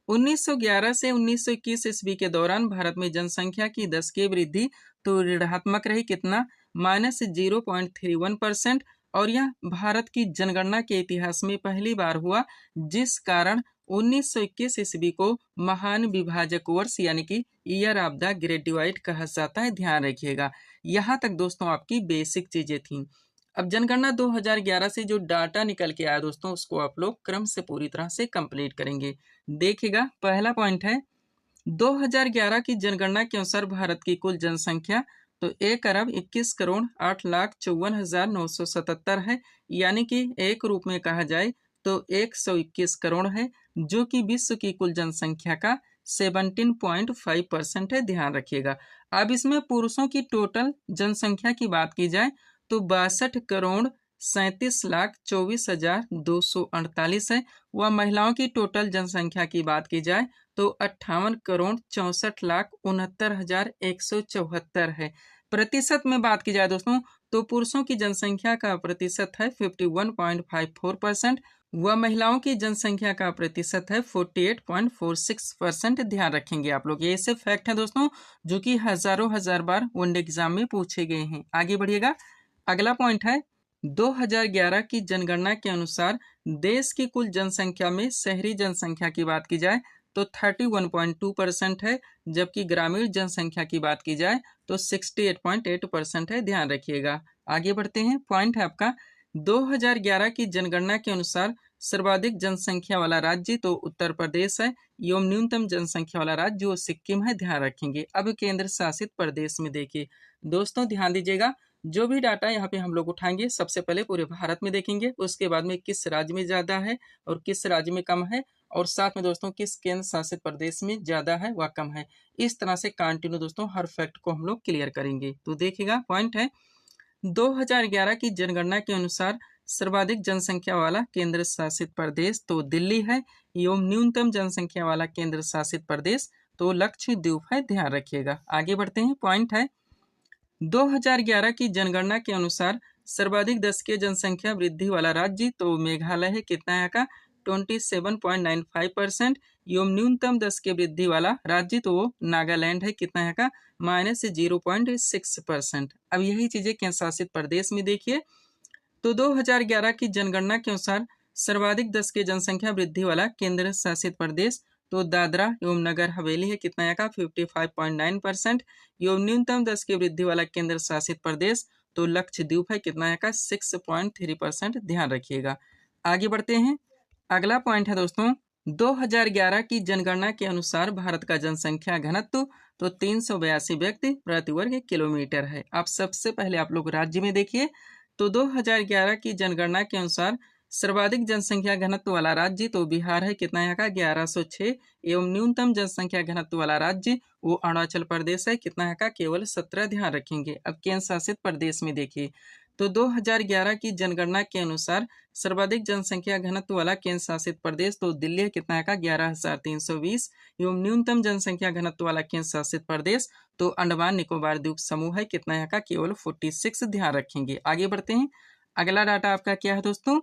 1911 से 1921 ईस्वी के दौरान भारत में जनसंख्या की 10 की वृद्धि तो ऋणात्मक रही। कितना? -0.31%। और यह भारत की जनगणना के इतिहास में पहली बार हुआ, जिस कारण 1921 ईस्वी को महान विभाजक वर्ष यानी कि year of the great divide कहा जाता है। ध्यान रखिएगा। यहाँ तक दोस्तों आपकी बेसिक चीजें थी। अब जनगणना 2011 से जो डाटा निकल के आया दोस्तों, उसको आप लोग क्रम से पूरी तरह से कंप्लीट करेंगे। देखिएगा, पहला पॉइंट है 2011 की जनगणना के अनुसार भारत की कुल जनसंख्या तो 1,21,08,54,977 है, यानी कि एक रूप में कहा जाए तो 121 करोड़ है, जो कि विश्व की कुल जनसंख्या का 17.5% है। ध्यान रखिएगा। अब इसमें पुरुषों की टोटल जनसंख्या की बात की जाए तो 62,37,24,248 है। वह महिलाओं की टोटल जनसंख्या की बात की जाए तो 58,64,69,174 है। प्रतिशत में बात की जाए दोस्तों तो पुरुषों की जनसंख्या का प्रतिशत है 51.54%, व महिलाओं की जनसंख्या का प्रतिशत है 48.46%। ध्यान रखेंगे आप लोग। ये ऐसे फैक्ट है दोस्तों जो कि हजारों हजार बार वनडे एग्जाम में पूछे गए हैं। आगे बढ़िएगा। अगला पॉइंट है 2011 की जनगणना के अनुसार देश की कुल जनसंख्या में शहरी जनसंख्या की बात की जाए तो 31.2% है, जबकि ग्रामीण जनसंख्या की बात की जाए तो 68.8% है। ध्यान रखिएगा। आगे बढ़ते हैं। पॉइंट है आपका 2011 की जनगणना के अनुसार सर्वाधिक जनसंख्या वाला राज्य तो उत्तर प्रदेश है एवं न्यूनतम जनसंख्या वाला राज्य वो सिक्किम है। ध्यान रखेंगे। अब केंद्र शासित प्रदेश में देखिए दोस्तों, ध्यान दीजिएगा। जो भी डाटा यहाँ पे हम लोग उठाएंगे सबसे पहले पूरे भारत में देखेंगे, उसके बाद में किस राज्य में ज्यादा है और किस राज्य में कम है, और साथ में दोस्तों किस केंद्र शासित प्रदेश में ज्यादा है व कम है। इस तरह से कंटिन्यू दोस्तों हर फैक्ट को हम लोग क्लियर करेंगे। तो देखिएगा, पॉइंट है 2011 की जनगणना के अनुसार सर्वाधिक जनसंख्या वाला केंद्र शासित प्रदेश तो दिल्ली है एवं न्यूनतम जनसंख्या वाला केंद्र शासित प्रदेश तो लक्षद्वीप है। ध्यान रखिएगा। आगे बढ़ते हैं। पॉइंट है 2011 की जनगणना के अनुसार सर्वाधिक दशकीय जनसंख्या वृद्धि वाला राज्य तो मेघालय है। कितना यहाँ का? 27.95%। एवं न्यूनतम दशकीय वृद्धि वाला राज्य तो वो नागालैंड है। कितना यहाँ का? -0.6%। अब यही चीजें केंद्र शासित प्रदेश में देखिए तो 2011 की जनगणना के अनुसार सर्वाधिक दशकीय जनसंख्या वृद्धि वाला केंद्र शासित प्रदेश तो दादरा एवं नगर हवेली है। कितना यहाँ का? 55.9%। एवं न्यूनतम दशकीय वृद्धि वाला केंद्र शासित प्रदेश तो लक्षद्वीप है। कितना यहाँ का? 6.3%। ध्यान रखिएगा। आगे बढ़ते हैं। अगला पॉइंट है दोस्तों 2011 की जनगणना के अनुसार भारत का जनसंख्या घनत्व तो 382 व्यक्ति प्रति वर्ग किलोमीटर है। आप सबसे पहले आप लोग राज्य में देखिए तो 2011 की जनगणना के अनुसार सर्वाधिक जनसंख्या घनत्व वाला राज्य तो बिहार है। कितना यहाँ का? 1106। एवं न्यूनतम जनसंख्या घनत्व वाला राज्य वो अरुणाचल प्रदेश है। कितना यहाँ का? केवल 17। ध्यान रखेंगे। अब केंद्र शासित प्रदेश में देखिए तो 2011 की जनगणना के अनुसार सर्वाधिक जनसंख्या घनत्व वाला केंद्र शासित प्रदेश तो दिल्ली है। कितना का? 11,320। एवं न्यूनतम जनसंख्या घनत्व वाला केंद्र शासित प्रदेश तो अंडमान निकोबार द्वीप समूह है। कितना यहाँ का? केवल 46। ध्यान रखेंगे। आगे बढ़ते हैं। अगला डाटा आपका क्या है दोस्तों?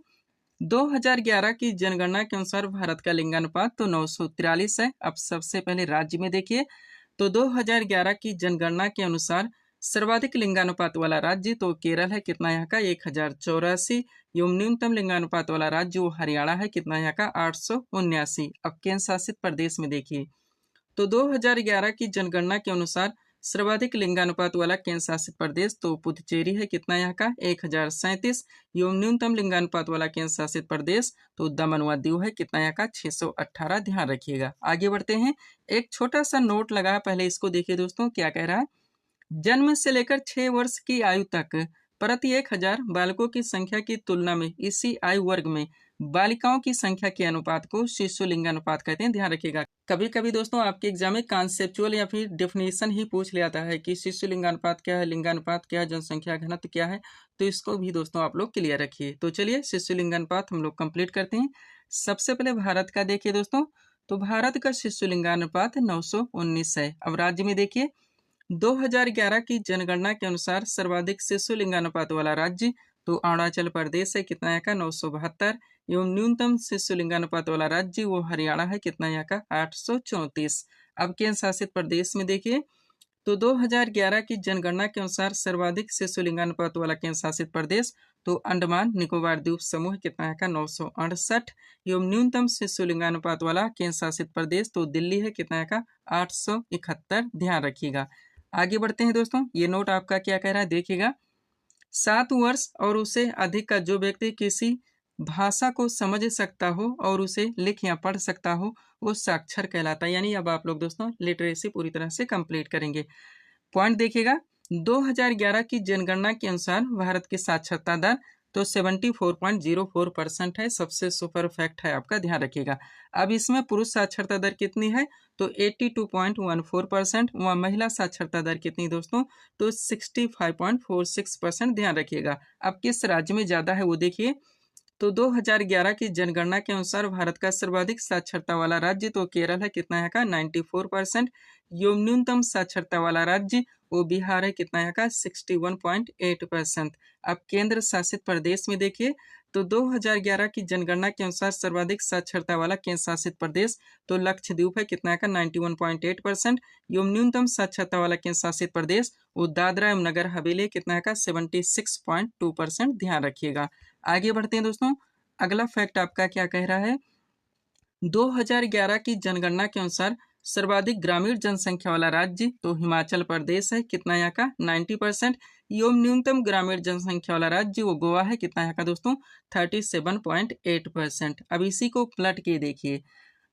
2011 की जनगणना के अनुसार भारत का लिंगानुपात तो 943 है। अब सबसे पहले राज्य में देखिए तो 2011 की जनगणना के अनुसार सर्वाधिक लिंगानुपात वाला राज्य तो केरल है, कितना यहाँ का 1084। एवं न्यूनतम लिंगानुपात वाला राज्य वो हरियाणा है, कितना यहाँ का 879। अब केंद्र शासित प्रदेश में देखिए, तो 2011 की जनगणना के अनुसार सर्वाधिक लिंगानुपात वाला केंद्र शासित प्रदेश तो पुदुचेरी है, कितना यहाँ का 1037। एवं न्यूनतम लिंगानुपात वाला केंद्र शासित प्रदेश तो दमन व दीव है, कितना यहाँ का 618। ध्यान रखिएगा। आगे बढ़ते हैं, एक छोटा सा नोट लगा है, पहले इसको देखिए दोस्तों क्या कह रहा है। जन्म से लेकर 6 वर्ष की आयु तक प्रति 1000 बालकों की संख्या की तुलना में इसी आयु वर्ग में बालिकाओं की संख्या के अनुपात को शिशु लिंगानुपात कहते हैं। ध्यान रखिएगा। कभी कभी दोस्तों आपके एग्जाम में कॉन्सेप्चुअल या फिर डेफिनेशन ही पूछ लिया जाता है कि शिशु लिंगानुपात क्या है, लिंगानुपात क्या है, जनसंख्या घनत्व क्या है, तो इसको भी दोस्तों आप लोग क्लियर रखिए। तो चलिए शिशु लिंगानुपात हम लोग कंप्लीट करते हैं। सबसे पहले भारत का देखिए दोस्तों, तो भारत का शिशु लिंगानुपात 919 है। अब राज्य में देखिए, 2011 की जनगणना के अनुसार सर्वाधिक शिशु लिंगानुपात वाला राज्य तो अरुणाचल प्रदेश है, कितना यहाँ का 972। एवं न्यूनतम शिशु लिंगानुपात वाला राज्य वो हरियाणा है, कितना यहाँ का 834। अब केंद्र शासित प्रदेश में देखिए, तो 2011 की जनगणना के अनुसार सर्वाधिक शिशु लिंगानुपात वाला केंद्र शासित प्रदेश तो अंडमान निकोबार द्वीप समूह, कितना यहाँ का 968। एवं न्यूनतम शिशु लिंगानुपात वाला केंद्र शासित प्रदेश तो दिल्ली है, कितना यहाँ का 871। ध्यान रखिएगा। आगे बढ़ते हैं दोस्तों, ये नोट आपका क्या कह रहा है देखिएगा। 7 वर्ष और उससे अधिक का जो व्यक्ति किसी भाषा को समझ सकता हो और उसे लिख या पढ़ सकता हो वो साक्षर कहलाता है। यानी अब आप लोग दोस्तों लिटरेसी पूरी तरह से कंप्लीट करेंगे। पॉइंट देखिएगा, 2011 की जनगणना के अनुसार भारत की साक्षरता दर तो 74.04% है, सबसे सुपर फैक्ट है आपका, ध्यान रखिएगा। अब इसमें पुरुष साक्षरता दर कितनी है तो 82.14%। वह महिला साक्षरता दर कितनी दोस्तों तो 65.46%। ध्यान रखिएगा। अब किस राज्य में ज़्यादा है वो देखिए, तो 2011 की जनगणना के अनुसार भारत का सर्वाधिक साक्षरता वाला राज्य तो केरल है, कितना यहाँ का 94%। यो न्यूनतम साक्षरता वाला राज्य वो बिहार है, कितना यहाँ का 61.8%। अब केंद्र शासित प्रदेश में देखिए, तो 2011 की जनगणना के अनुसार सर्वाधिक साक्षरता वाला केंद्र शासित प्रदेश तो लक्षद्वीप है, कितना का 91.8%। एवं न्यूनतम साक्षरता वाला केंद्र शासित प्रदेश वो दादरा एवं नगर हवेली, कितना का 76.2%। ध्यान रखिएगा। आगे बढ़ते हैं दोस्तों, अगला फैक्ट आपका क्या कह रहा है। 2011 की जनगणना के अनुसार सर्वाधिक ग्रामीण जनसंख्या वाला राज्य तो हिमाचल प्रदेश है, कितना यहाँ का 90%। एवं न्यूनतम ग्रामीण जनसंख्या वाला राज्य वो गोवा है, कितना यहाँ का दोस्तों 37.8%। अब इसी को पलट के देखिए,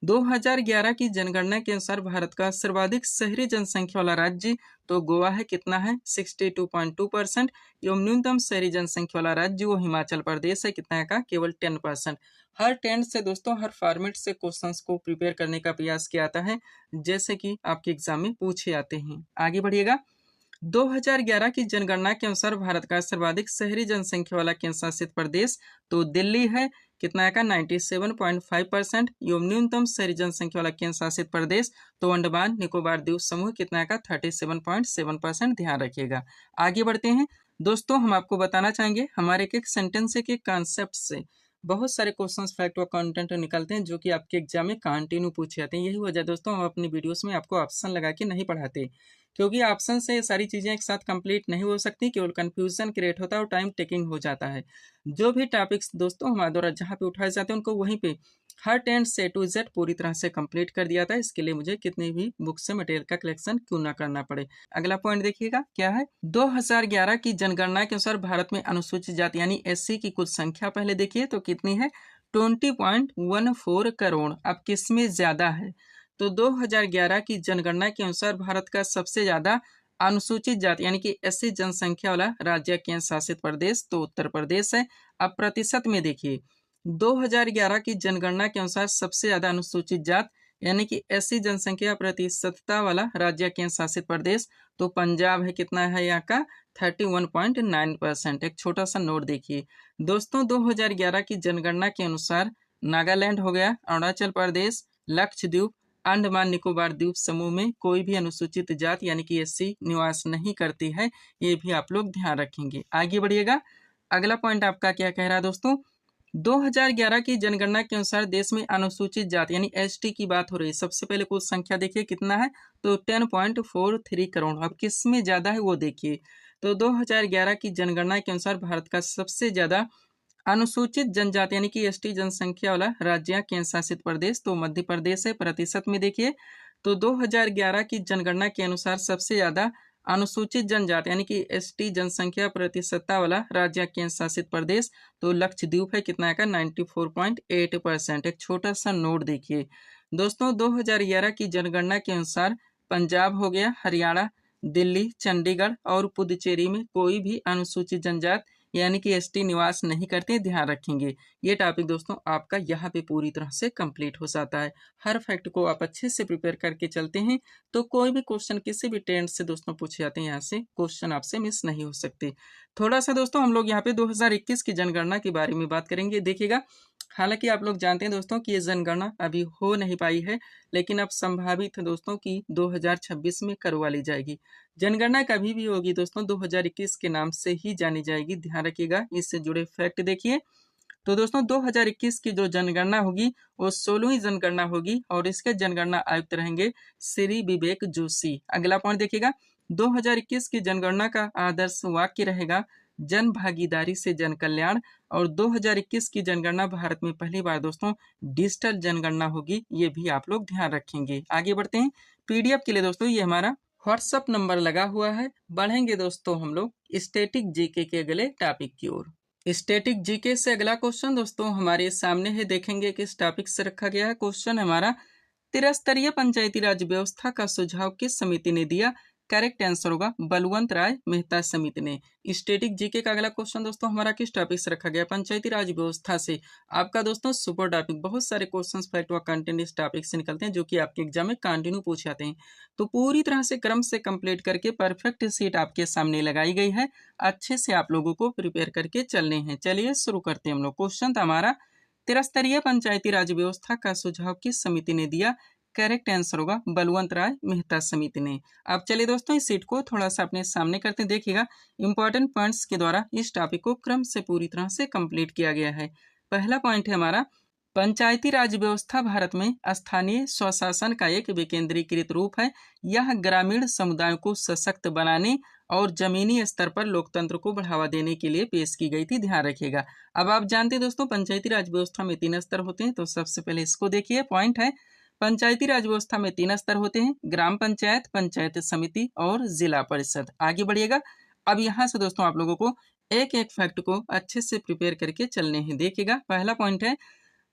2011 की जनगणना के अनुसार भारत का सर्वाधिक शहरी जनसंख्या वाला राज्य तो गोवा है, कितना है 62.2%। एवं न्यूनतम शहरी जनसंख्या वाला राज्य वो हिमाचल प्रदेश है, कितना का केवल 10%। हर टेंट से दोस्तों हर फॉर्मेट से क्वेश्चंस को प्रिपेयर करने का प्रयास किया जाता है, जैसे कि आपके एग्जाम में पूछे जाते हैं। आगे बढ़िएगा। 2011 की जनगणना के अनुसार भारत का सर्वाधिक शहरी जनसंख्या वाला केंद्र शासित प्रदेश तो दिल्ली है, कितना का 97.5%। एवं न्यूनतम शहरी जनसंख्या वाला केंद्र शासित प्रदेश तो अंडमान निकोबार द्वीप समूह, कितना का 37.7%। ध्यान रखिएगा। आगे बढ़ते हैं दोस्तों, हम आपको बताना चाहेंगे हमारे एक सेंटेंस के कॉन्सेप्ट से बहुत सारे क्वेश्चंस फैक्ट और कंटेंट निकलते हैं जो कि आपके एग्जाम में कंटिन्यू पूछे जाते हैं। यही वजह दोस्तों हम अपनी वीडियोस में आपको ऑप्शन लगा के नहीं पढ़ाते, क्योंकि ऑप्शन से ये सारी चीज़ें एक साथ कंप्लीट नहीं हो सकती, केवल कंफ्यूजन क्रिएट होता है और टाइम टेकिंग हो जाता है। जो भी टॉपिक्स दोस्तों हमारे द्वारा जहाँ पे उठाए जाते हैं उनको वहीं पे हर टेंट से टू जेड पूरी तरह से कंप्लीट कर दिया था। इसके लिए मुझे कितनी भी बुक से मटेरियल का कलेक्शन क्यों ना करना पड़े। अगला पॉइंट देखिएगा क्या है। 2011 की जनगणना के अनुसार भारत में अनुसूचित जाति यानी एससी की कुल संख्या पहले देखिए तो कितनी है 20.14 करोड़। अब किसमें ज्यादा है तो 2011 की जनगणना के अनुसार भारत का सबसे ज्यादा अनुसूचित जाति यानी कि एससी जनसंख्या वाला राज्य केंद्र शासित प्रदेश तो उत्तर प्रदेश है। अब प्रतिशत में देखिए 2011 की जनगणना के अनुसार सबसे ज्यादा अनुसूचित जात यानी कि एससी जनसंख्या प्रतिशतता वाला राज्य केंद्र शासित प्रदेश तो पंजाब है, कितना है यहाँ का 31.9%। एक छोटा सा नोट देखिए दोस्तों, 2011 की जनगणना के अनुसार नागालैंड हो गया, अरुणाचल प्रदेश, लक्षद्वीप, अंडमान निकोबार द्वीप समूह में कोई भी अनुसूचित जात यानी कि एससी निवास नहीं करती है। ये भी आप लोग ध्यान रखेंगे। आगे बढ़िएगा। अगला पॉइंट आपका क्या कह रहा है दोस्तों, 2011 की जनगणना के अनुसार देश में अनुसूचित जाति यानी एसटी की बात हो रही है। सबसे पहले कुल संख्या देखिए कितना है, तो 10.43 करोड़। अब किस में ज्यादा है वो देखिए। तो 2011 की जनगणना के अनुसार भारत का सबसे ज्यादा अनुसूचित जनजाति यानी कि एसटी जनसंख्या वाला राज्य या केंद्र शासित प्रदेश तो मध्य प्रदेश है। प्रतिशत में देखिए तो 2011 की जनगणना के अनुसार सबसे ज्यादा अनुसूचित जनजाति यानी कि एसटी जनसंख्या प्रतिशतता वाला राज्य या केंद्र शासित प्रदेश तो लक्षद्वीप है। कितना का 94.8%। एक छोटा सा नोट देखिए दोस्तों, 2011 की जनगणना के अनुसार पंजाब हो गया, हरियाणा, दिल्ली, चंडीगढ़ और पुदुचेरी में कोई भी अनुसूचित जनजाति यानी कि एसटी निवास नहीं करते, ध्यान रखेंगे। ये टॉपिक दोस्तों आपका यहाँ पे पूरी तरह से कंप्लीट हो जाता है। हर फैक्ट को आप अच्छे से प्रिपेयर करके चलते हैं तो कोई भी क्वेश्चन किसी भी ट्रेंड से दोस्तों पूछे जाते हैं, यहाँ से क्वेश्चन आपसे मिस नहीं हो सकते। थोड़ा सा दोस्तों हम लोग यहाँ पे 2021 की जनगणना के बारे में बात करेंगे। देखिएगा, हालांकि आप लोग जानते हैं दोस्तों कि ये जनगणना अभी हो नहीं पाई है, लेकिन अब संभावित है दोस्तों कि 2026 में करवा ली जाएगी। जनगणना कभी भी होगी दोस्तों 2021 के नाम से ही जानी जाएगी, ध्यान रखिएगा। इससे जुड़े फैक्ट देखिए तो दोस्तों 2021 की जो जनगणना होगी वो 16वीं जनगणना होगी और इसके जनगणना आयुक्त रहेंगे श्री विवेक जोशी। अगला पॉइंट देखिएगा, 2021 की जनगणना का आदर्श वाक्य रहेगा जन भागीदारी से जन कल्याण। और 2021 की जनगणना भारत में पहली बार दोस्तों डिजिटल जनगणना होगी, ये भी आप लोग ध्यान रखेंगे। आगे बढ़ते हैं, पीडीएफ के लिए दोस्तों ये हमारा व्हाट्सअप नंबर लगा हुआ है। बढ़ेंगे दोस्तों हम लोग स्टैटिक जीके के अगले टॉपिक की ओर। स्टैटिक जीके से अगला क्वेश्चन दोस्तों हमारे सामने है, देखेंगे किस टॉपिक से रखा गया है। क्वेश्चन हमारा, त्रिस्तरीय पंचायती राज व्यवस्था का सुझाव किस समिति ने दिया? करेक्ट आंसर होगा बलवंत राय मेहता समिति ने। स्टैटिक जीके का अगला क्वेश्चन दोस्तों हमारा किस टॉपिक से रखा गया? पंचायती राज व्यवस्था से। आपका दोस्तों सुपर टॉपिक, बहुत सारे क्वेश्चंस फैक्ट व कंटेंट इस टॉपिक से निकलते हैं जो कि आपके एग्जाम में कंटिन्यू पूछे जाते हैं। तो पूरी तरह से क्रम से कंप्लीट करके परफेक्ट सीट आपके सामने लगाई गई है। अच्छे से आप लोगों को प्रिपेयर करके चलने हैं। चलिए शुरू करते हैं हम लोग। क्वेश्चन था हमारा, त्रिस्तरीय पंचायती राज व्यवस्था का सुझाव किस समिति ने दिया? करेक्ट आंसर होगा बलवंत राय मेहता समिति ने। अब चलिए दोस्तों इस सीट को थोड़ा सा अपने सामने करते हैं। देखिएगा, इंपॉर्टेंट पॉइंट्स के द्वारा इस टॉपिक को क्रम से पूरी तरह से कंप्लीट किया गया है। पहला पॉइंट है हमारा, पंचायती राज व्यवस्था भारत में स्थानीय स्वशासन का एक विकेंद्रीकृत रूप है। यह ग्रामीण समुदायों को सशक्त बनाने और जमीनी स्तर पर लोकतंत्र को बढ़ावा देने के लिए पेश की गई थी, ध्यान रखिएगा। अब आप जानते हैं दोस्तों पंचायती राज व्यवस्था में 3 स्तर होते हैं, तो सबसे पहले इसको देखिए। पॉइंट है, पंचायती राज व्यवस्था में 3 स्तर होते हैं, ग्राम पंचायत, पंचायत समिति और जिला परिषद। आगे बढ़िएगा। अब यहाँ से दोस्तों आप लोगों को एक एक फैक्ट को अच्छे से प्रिपेयर करके चलने हैं। देखिएगा, पहला पॉइंट है,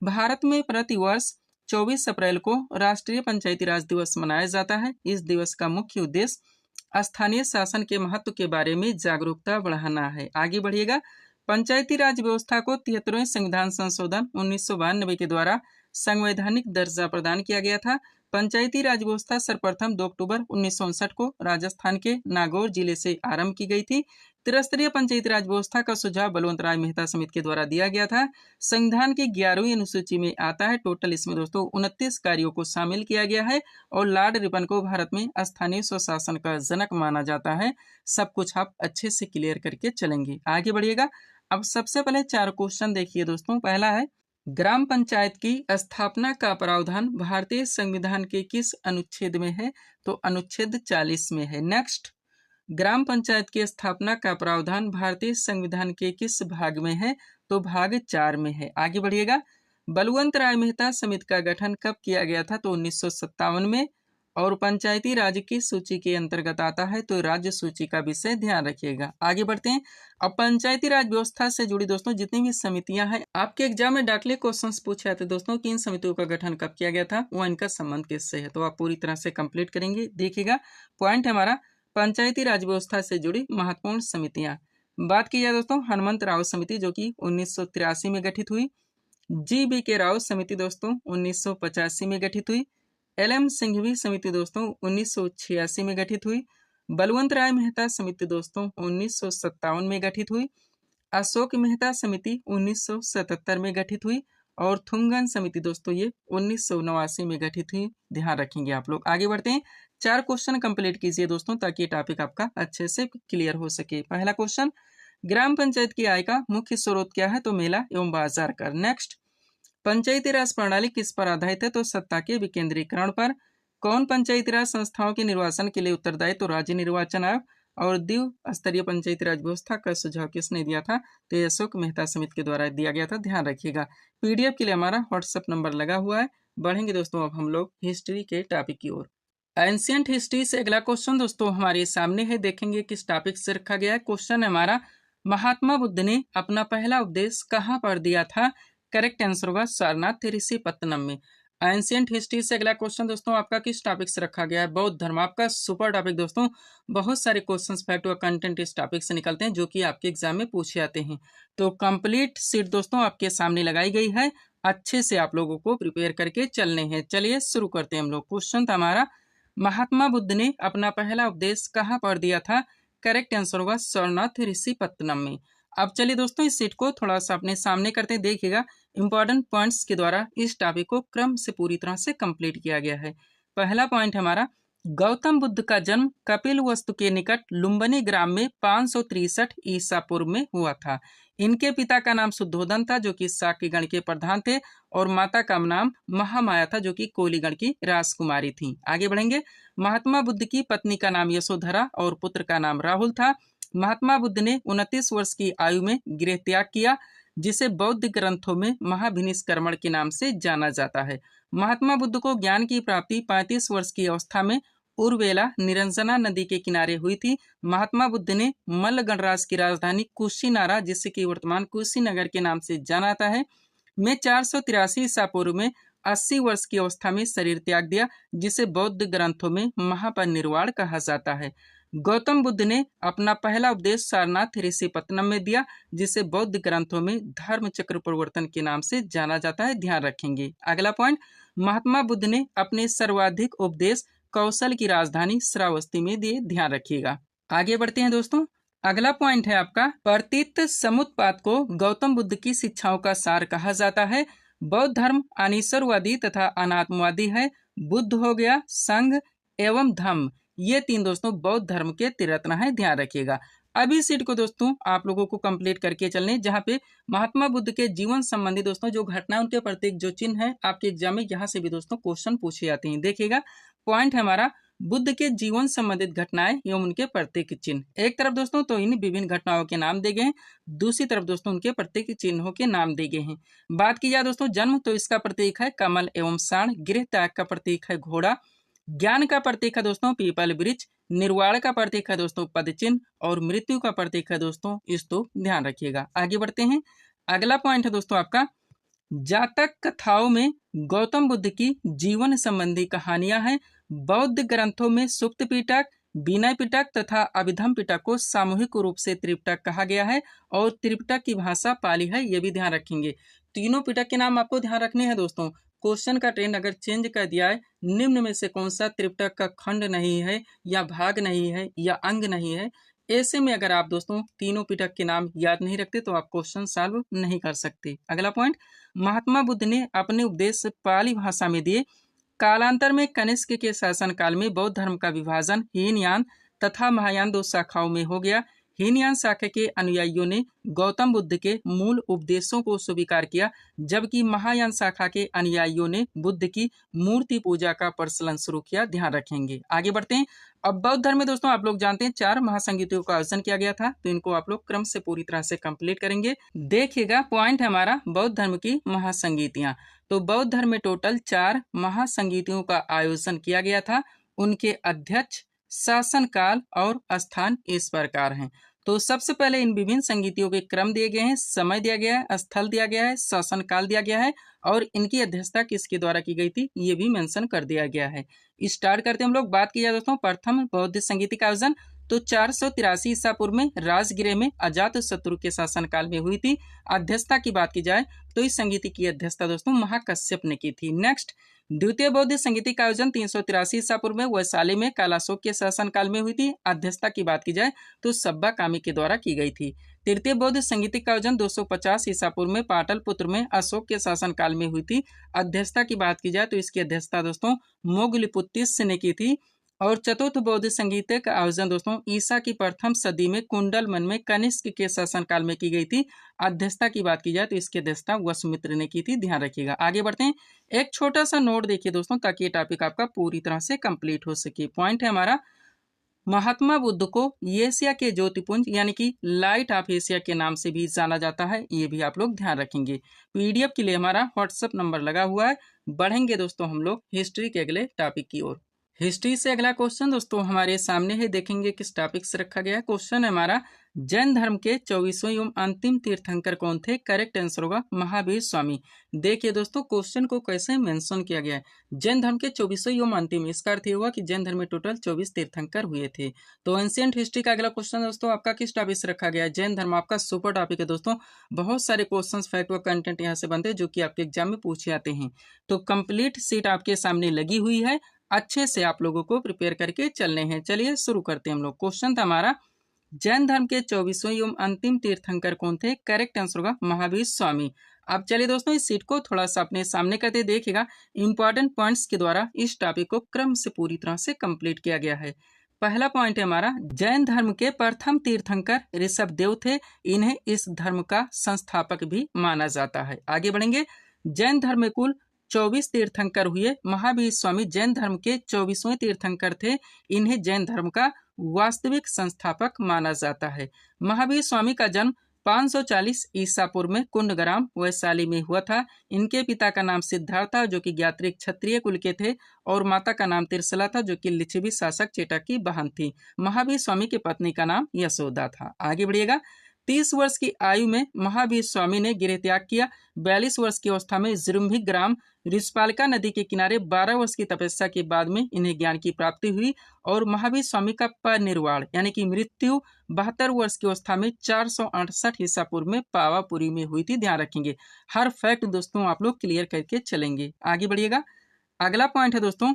भारत में प्रति वर्ष 24 अप्रैल को राष्ट्रीय पंचायती राज दिवस मनाया जाता है। इस दिवस का मुख्य उद्देश्य स्थानीय शासन के महत्व के बारे में जागरूकता बढ़ाना है। आगे बढ़िएगा। पंचायती राज व्यवस्था को 73वें संविधान संशोधन 1992 के द्वारा संवैधानिक दर्जा प्रदान किया गया था। पंचायती राज व्यवस्था सर्वप्रथम 2 अक्टूबर 1959 को राजस्थान के नागौर जिले से आरंभ की गई थी। त्रिस्तरीय पंचायती राज व्यवस्था का सुझाव बलवंत राय मेहता समिति के द्वारा दिया गया था। संविधान की 11वीं अनुसूची में आता है। टोटल इसमें दोस्तों 29 कार्यों को शामिल किया गया है और लॉर्ड रिपन को भारत में स्थानीय स्वशासन का जनक माना जाता है। सब कुछ आप अच्छे से क्लियर करके चलेंगे। आगे बढ़िएगा। अब सबसे पहले 4 क्वेश्चन देखिए दोस्तों। पहला है, ग्राम पंचायत की स्थापना का प्रावधान भारतीय संविधान के किस अनुच्छेद में है? तो अनुच्छेद 40 में है। नेक्स्ट, ग्राम पंचायत की स्थापना का प्रावधान भारतीय संविधान के किस भाग में है? तो भाग 4 में है। आगे बढ़िएगा। बलवंत राय मेहता समिति का गठन कब किया गया था? तो 1957 में। और पंचायती राज की सूची के अंतर्गत आता है, तो राज्य सूची का विषय ध्यान रखिएगा। आगे बढ़ते हैं। अब पंचायती राज व्यवस्था से जुड़ी दोस्तों जितनी भी समितियां हैं, आपके एग्जाम में डायरेक्टली क्वेश्चंस पूछे जाते हैं दोस्तों कि इन समितियों का गठन कब किया गया था, वो इनका संबंध किससे है, तो आप पूरी तरह से कंप्लीट करेंगे। देखिएगा, पॉइंट हमारा, पंचायती राज व्यवस्था से जुड़ी महत्वपूर्ण समितियां। बात की जाए दोस्तों हनुमंत राव समिति जो कि 1983 में गठित हुई। जी.बी. के राव समिति दोस्तों 1985 में गठित हुई। एल.एम. सिंघवी समिति दोस्तों 1986 में गठित हुई। बलवंत राय मेहता समिति दोस्तों 1957 में गठित हुई। अशोक मेहता समिति 1977 में गठित हुई। और थुंगन समिति दोस्तों ये 1989 में गठित हुई। ध्यान रखेंगे आप लोग। आगे बढ़ते हैं। 4 क्वेश्चन कंप्लीट कीजिए दोस्तों ताकि ये टॉपिक आपका अच्छे से क्लियर हो सके। पहला क्वेश्चन, ग्राम पंचायत की आय का मुख्य स्रोत क्या है? तो मेला एवं बाजार कर। नेक्स्ट, पंचायती राज प्रणाली किस पर आधारित है? तो सत्ता के विकेंद्रीकरण पर। कौन पंचायती राज संस्थाओं के निर्वाचन के लिए उत्तरदायी? तो राज्य निर्वाचन आयोग। और द्विस्तरीय स्तरीय पंचायती राज व्यवस्था का सुझाव किसने दिया था? तो अशोक मेहता समिति के द्वारा दिया गया था, ध्यान रखिएगा। पीडीएफ के लिए हमारा व्हाट्सएप नंबर लगा हुआ है। बढ़ेंगे दोस्तों अब हम लोग हिस्ट्री के टॉपिक की ओर। एंशियंट हिस्ट्री से अगला क्वेश्चन दोस्तों हमारे सामने है, देखेंगे किस टॉपिक से रखा गया है। क्वेश्चन है हमारा, महात्मा बुद्ध ने अपना पहला उपदेश कहाँ पर दिया था? करेक्ट आंसर होगा सारनाथ ऋषिपत्तनम में। एंशियंट हिस्ट्री से अगला क्वेश्चन दोस्तों आपका किस टॉपिक से रखा गया है? बौद्ध धर्म। आपका सुपर टॉपिक दोस्तों, बहुत सारे क्वेश्चंस फैक्ट और कंटेंट इस टॉपिक से निकलते हैं जो कि आपके एग्जाम में पूछे जाते हैं। तो कंप्लीट सीट दोस्तों आपके सामने लगाई गई है, अच्छे से आप लोगों को प्रिपेयर करके चलने हैं। चलिए शुरू करते हैं हम लोग। क्वेश्चन था हमारा, महात्मा बुद्ध ने अपना पहला उपदेश कहाँ पर दिया था? करेक्ट आंसर होगा सारनाथ ऋषिपत्तनम में। अब चलिए दोस्तों इस सीट को थोड़ा सा अपने सामने करते हैं, देखिएगा इंपॉर्टेंट पॉइंट्स के द्वारा इस टॉपिक को क्रम से पूरी तरह से कंप्लीट किया गया है। पहला पॉइंट हमारा, गौतम बुद्ध का जन्म कपिलवस्तु के निकट लुम्बिनी ग्राम में 563 ईसा पूर्व में हुआ था। इनके पिता का नाम शुद्धोदन था जो कि शाक्य गण के प्रधान थे, और माता का नाम महामाया था जो कि कोलीगण की राजकुमारी थी। आगे बढ़ेंगे, महात्मा बुद्ध की पत्नी का नाम यशोधरा और पुत्र का नाम राहुल था। महात्मा बुद्ध ने 29 वर्ष की आयु में गृह त्याग किया, जिसे बौद्ध ग्रंथों में महाभिनिष्क्रमण के नाम से जाना जाता है। महात्मा बुद्ध को ज्ञान की प्राप्ति 35 वर्ष की अवस्था में उर्वेला निरंजना नदी के किनारे हुई थी। महात्मा बुद्ध ने मल्ल गणराज्य की राजधानी कुशीनारा, जिसे कि वर्तमान कुशीनगर के नाम से जाना जाता है, में 483 ईसा पूर्व में 80 वर्ष की अवस्था में शरीर त्याग दिया, जिसे बौद्ध ग्रंथों में महापरिनिर्वाण कहा जाता है। गौतम बुद्ध ने अपना पहला उपदेश सारनाथ ऋषिपत्तनम में दिया, जिसे बौद्ध ग्रंथों में धर्म चक्र परिवर्तन के नाम से जाना जाता है, ध्यान रखेंगे। अगला पॉइंट, महात्मा बुद्ध ने अपने सर्वाधिक उपदेश कौशल की राजधानी श्रावस्ती में दिए, ध्यान रखिएगा। आगे बढ़ते हैं दोस्तों, अगला पॉइंट है आपका, प्रतीत समुत्पाद को गौतम बुद्ध की शिक्षाओं का सार कहा जाता है। बौद्ध धर्म अनीश्वरवादी तथा अनात्मवादी है। बुद्ध हो गया, संघ एवं धम्म, ये तीन दोस्तों बौद्ध धर्म के त्रिरत्न है, ध्यान रखिएगा। अभी सीट को दोस्तों आप लोगों को कंप्लीट करके चलने, जहाँ पे महात्मा बुद्ध के जीवन संबंधी दोस्तों जो घटना उनके प्रतीक जो चिन्ह है आपके एग्जाम में यहाँ से भी दोस्तों क्वेश्चन पूछे जाते हैं। देखिएगा पॉइंट है हमारा, बुद्ध के जीवन संबंधित घटनाएं एवं उनके प्रतीक चिन्ह। एक तरफ दोस्तों तो इन विभिन्न घटनाओं के नाम दिए गए हैं, दूसरी तरफ दोस्तों उनके प्रतीक चिन्हों के नाम दिए गए हैं। बात की जाए दोस्तों जन्म, तो इसका प्रतीक है कमल एवं साण। गृह त्याग का प्रतीक है घोड़ा। ज्ञान का प्रतीक है दोस्तों पीपल वृक्ष। निर्वाण का प्रतीक है दोस्तों पद चिन्ह, और मृत्यु का प्रतीक है दोस्तों स्तूप, ध्यान रखिएगा। आगे बढ़ते हैं, अगला पॉइंट है दोस्तों आपका, जातक कथाओं में गौतम बुद्ध की जीवन संबंधी कहानियां हैं। बौद्ध ग्रंथों में सुक्त पिटक, विनय पिटक तथा अभिधम पिटक को सामूहिक रूप से त्रिपिटक कहा गया है, और त्रिपिटक की भाषा पाली है, ये भी ध्यान रखेंगे। तीनों पिटक के नाम आपको ध्यान रखने हैं दोस्तों। क्वेश्चन का ट्रेंड अगर चेंज कर दिया है, निम्न में से कौन सा त्रिपिटक का खंड नहीं है, या भाग नहीं है, या अंग नहीं है, ऐसे में अगर आप दोस्तों तीनों पिटक के नाम याद नहीं रखते तो आप क्वेश्चन सॉल्व नहीं कर सकते। अगला पॉइंट, महात्मा बुद्ध ने अपने उपदेश पाली भाषा में दिए। कालांतर में कनिष्क के शासनकाल में बौद्ध धर्म का विभाजन हीनयान तथा महायान दो शाखाओं में हो गया। हीनयान शाखा के अनुयायियों ने गौतम बुद्ध के मूल उपदेशों को स्वीकार किया, जबकि महायान शाखा के अनुयायियों ने बुद्ध की मूर्ति पूजा का प्रचलन शुरू किया, ध्यान रखेंगे। आगे बढ़ते हैं, अब बौद्ध धर्म में दोस्तों आप लोग जानते हैं 4 महासंगीतियों का आयोजन किया गया था, तो इनको आप लोग क्रम से पूरी तरह से कंप्लीट करेंगे। देखिएगा पॉइंट है हमारा, बौद्ध धर्म की महासंगीतियां। तो बौद्ध धर्म में टोटल 4 महासंगीतियों का आयोजन किया गया था। उनके अध्यक्ष, शासनकाल और स्थान इस प्रकार हैं। तो सबसे पहले इन विभिन्न संगीतियों के क्रम दिए गए हैं, समय दिया गया है, स्थल दिया गया है, शासनकाल दिया गया है, और इनकी अध्यक्षता किसके द्वारा की गई थी ये भी मेंशन कर दिया गया है। स्टार्ट करते हैं हम लोग। बात की जाए दोस्तों प्रथम बौद्ध संगीत का आयोजन तो 483 ईसा पूर्व में राजगृह में अजात शत्रु के शासनकाल में हुई थी। अध्यक्षता की बात की जाए तो इस संगीत की अध्यक्षता दोस्तों महाकश्यप ने की थी। नेक्स्ट, द्वितीय बौद्ध संगीत का आयोजन 383 ईसा पूर्व में वैशाली में कालाशोक के शासनकाल में हुई थी। अध्यक्षता की बात की जाए तो सब्बा कामी के द्वारा की गई थी। तृतीय बौद्ध संगीत का आयोजन 250 ईसा पूर्व में पाटलिपुत्र में अशोक के शासनकाल में हुई थी। अध्यक्षता की बात की जाए तो इसकी अध्यक्षता दोस्तों मोगलिपुत्तिस ने की थी। और चतुर्थ बौद्ध संगीत का आयोजन दोस्तों ईसा की प्रथम सदी में कुंडलवन में कनिष्क के शासनकाल में की गई थी। अध्यक्षता की बात की जाए तो इसकी अध्यक्षता वसुमित्र ने की थी। ध्यान रखिएगा। आगे बढ़ते हैं, एक छोटा सा नोट देखिए दोस्तों, ताकि ये टॉपिक आपका पूरी तरह से कंप्लीट हो सके। पॉइंट है हमारा, महात्मा बुद्ध को एशिया के ज्योतिपुंज यानी कि लाइट ऑफ एशिया के नाम से भी जाना जाता है, ये भी आप लोग ध्यान रखेंगे। पीडीएफ के लिए हमारा व्हाट्सएप नंबर लगा हुआ है। बढ़ेंगे दोस्तों हम लोग हिस्ट्री के अगले टॉपिक की ओर। हिस्ट्री से अगला क्वेश्चन दोस्तों हमारे सामने है, देखेंगे किस टॉपिक से रखा गया है। क्वेश्चन है हमारा, जैन धर्म के 24वें एवं अंतिम तीर्थंकर कौन थे? करेक्ट आंसर होगा महावीर स्वामी। देखिए दोस्तों क्वेश्चन को कैसे मेंशन किया गया है, जैन धर्म के 24वें एवं अंतिम, इसका अर्थ ये हुआ कि जैन धर्म में टोटल 24 तीर्थंकर हुए थे। तो एंशिएंट हिस्ट्री का अगला क्वेश्चन दोस्तों आपका किस टॉपिक से रखा गया है? जैन धर्म आपका सुपर टॉपिक है दोस्तों। बहुत सारे क्वेश्चन फैक्ट व कंटेंट यहाँ से बनते हैं जो कि आपके एग्जाम में पूछे जाते हैं। तो कंप्लीट सीट आपके सामने लगी हुई है, अच्छे से आप लोगों को प्रिपेयर करके चलने हैं। चलिए शुरू करते हैं हम लोग। क्वेश्चन था हमारा, जैन धर्म के 24वें एवं अंतिम तीर्थंकर कौन थे? करेक्ट आंसर होगा महावीर स्वामी। अब चलिए दोस्तों इस सीट को थोड़ा सा अपने सामने करते देखिएगा। इंपॉर्टेंट पॉइंट्स के द्वारा इस टॉपिक को क्रम से पूरी तरह से कंप्लीट किया गया है। पहला पॉइंट है हमारा, जैन धर्म के प्रथम तीर्थंकर ऋषभदेव थे। इन्हें इस धर्म का संस्थापक भी माना जाता है। आगे बढ़ेंगे, जैन धर्म में कुल 24 तीर्थंकर हुए। महावीर स्वामी जैन धर्म के 24वें तीर्थंकर थे। इन्हें जैन धर्म का वास्तविक संस्थापक माना जाता है। महावीर स्वामी का जन्म 540 ईसा पूर्व में कुंडग्राम वैशाली में हुआ था। इनके पिता का नाम सिद्धार्थ था जो कि ज्ञात्रिक क्षत्रिय कुल के थे, और माता का नाम तिरसला था जो कि लिच्छवी शासक चेटा की बहन थी। महावीर स्वामी की पत्नी का नाम यशोदा था। आगे बढ़िएगा, 30 वर्ष की आयु में महावीर स्वामी ने गृह त्याग किया। 42 वर्ष की अवस्था में जिरुम्भी ग्राम रिस्पालका नदी के किनारे 12 वर्ष की तपस्या के बाद में इन्हें ज्ञान की प्राप्ति हुई, और महावीर स्वामी का परिनिर्वाण यानी कि मृत्यु 72 वर्ष की अवस्था में 468 ईसा पूर्व में पावापुरी में हुई थी। ध्यान रखेंगे, हर फैक्ट दोस्तों आप लोग क्लियर करके चलेंगे। आगे बढ़िएगा, अगला पॉइंट है दोस्तों,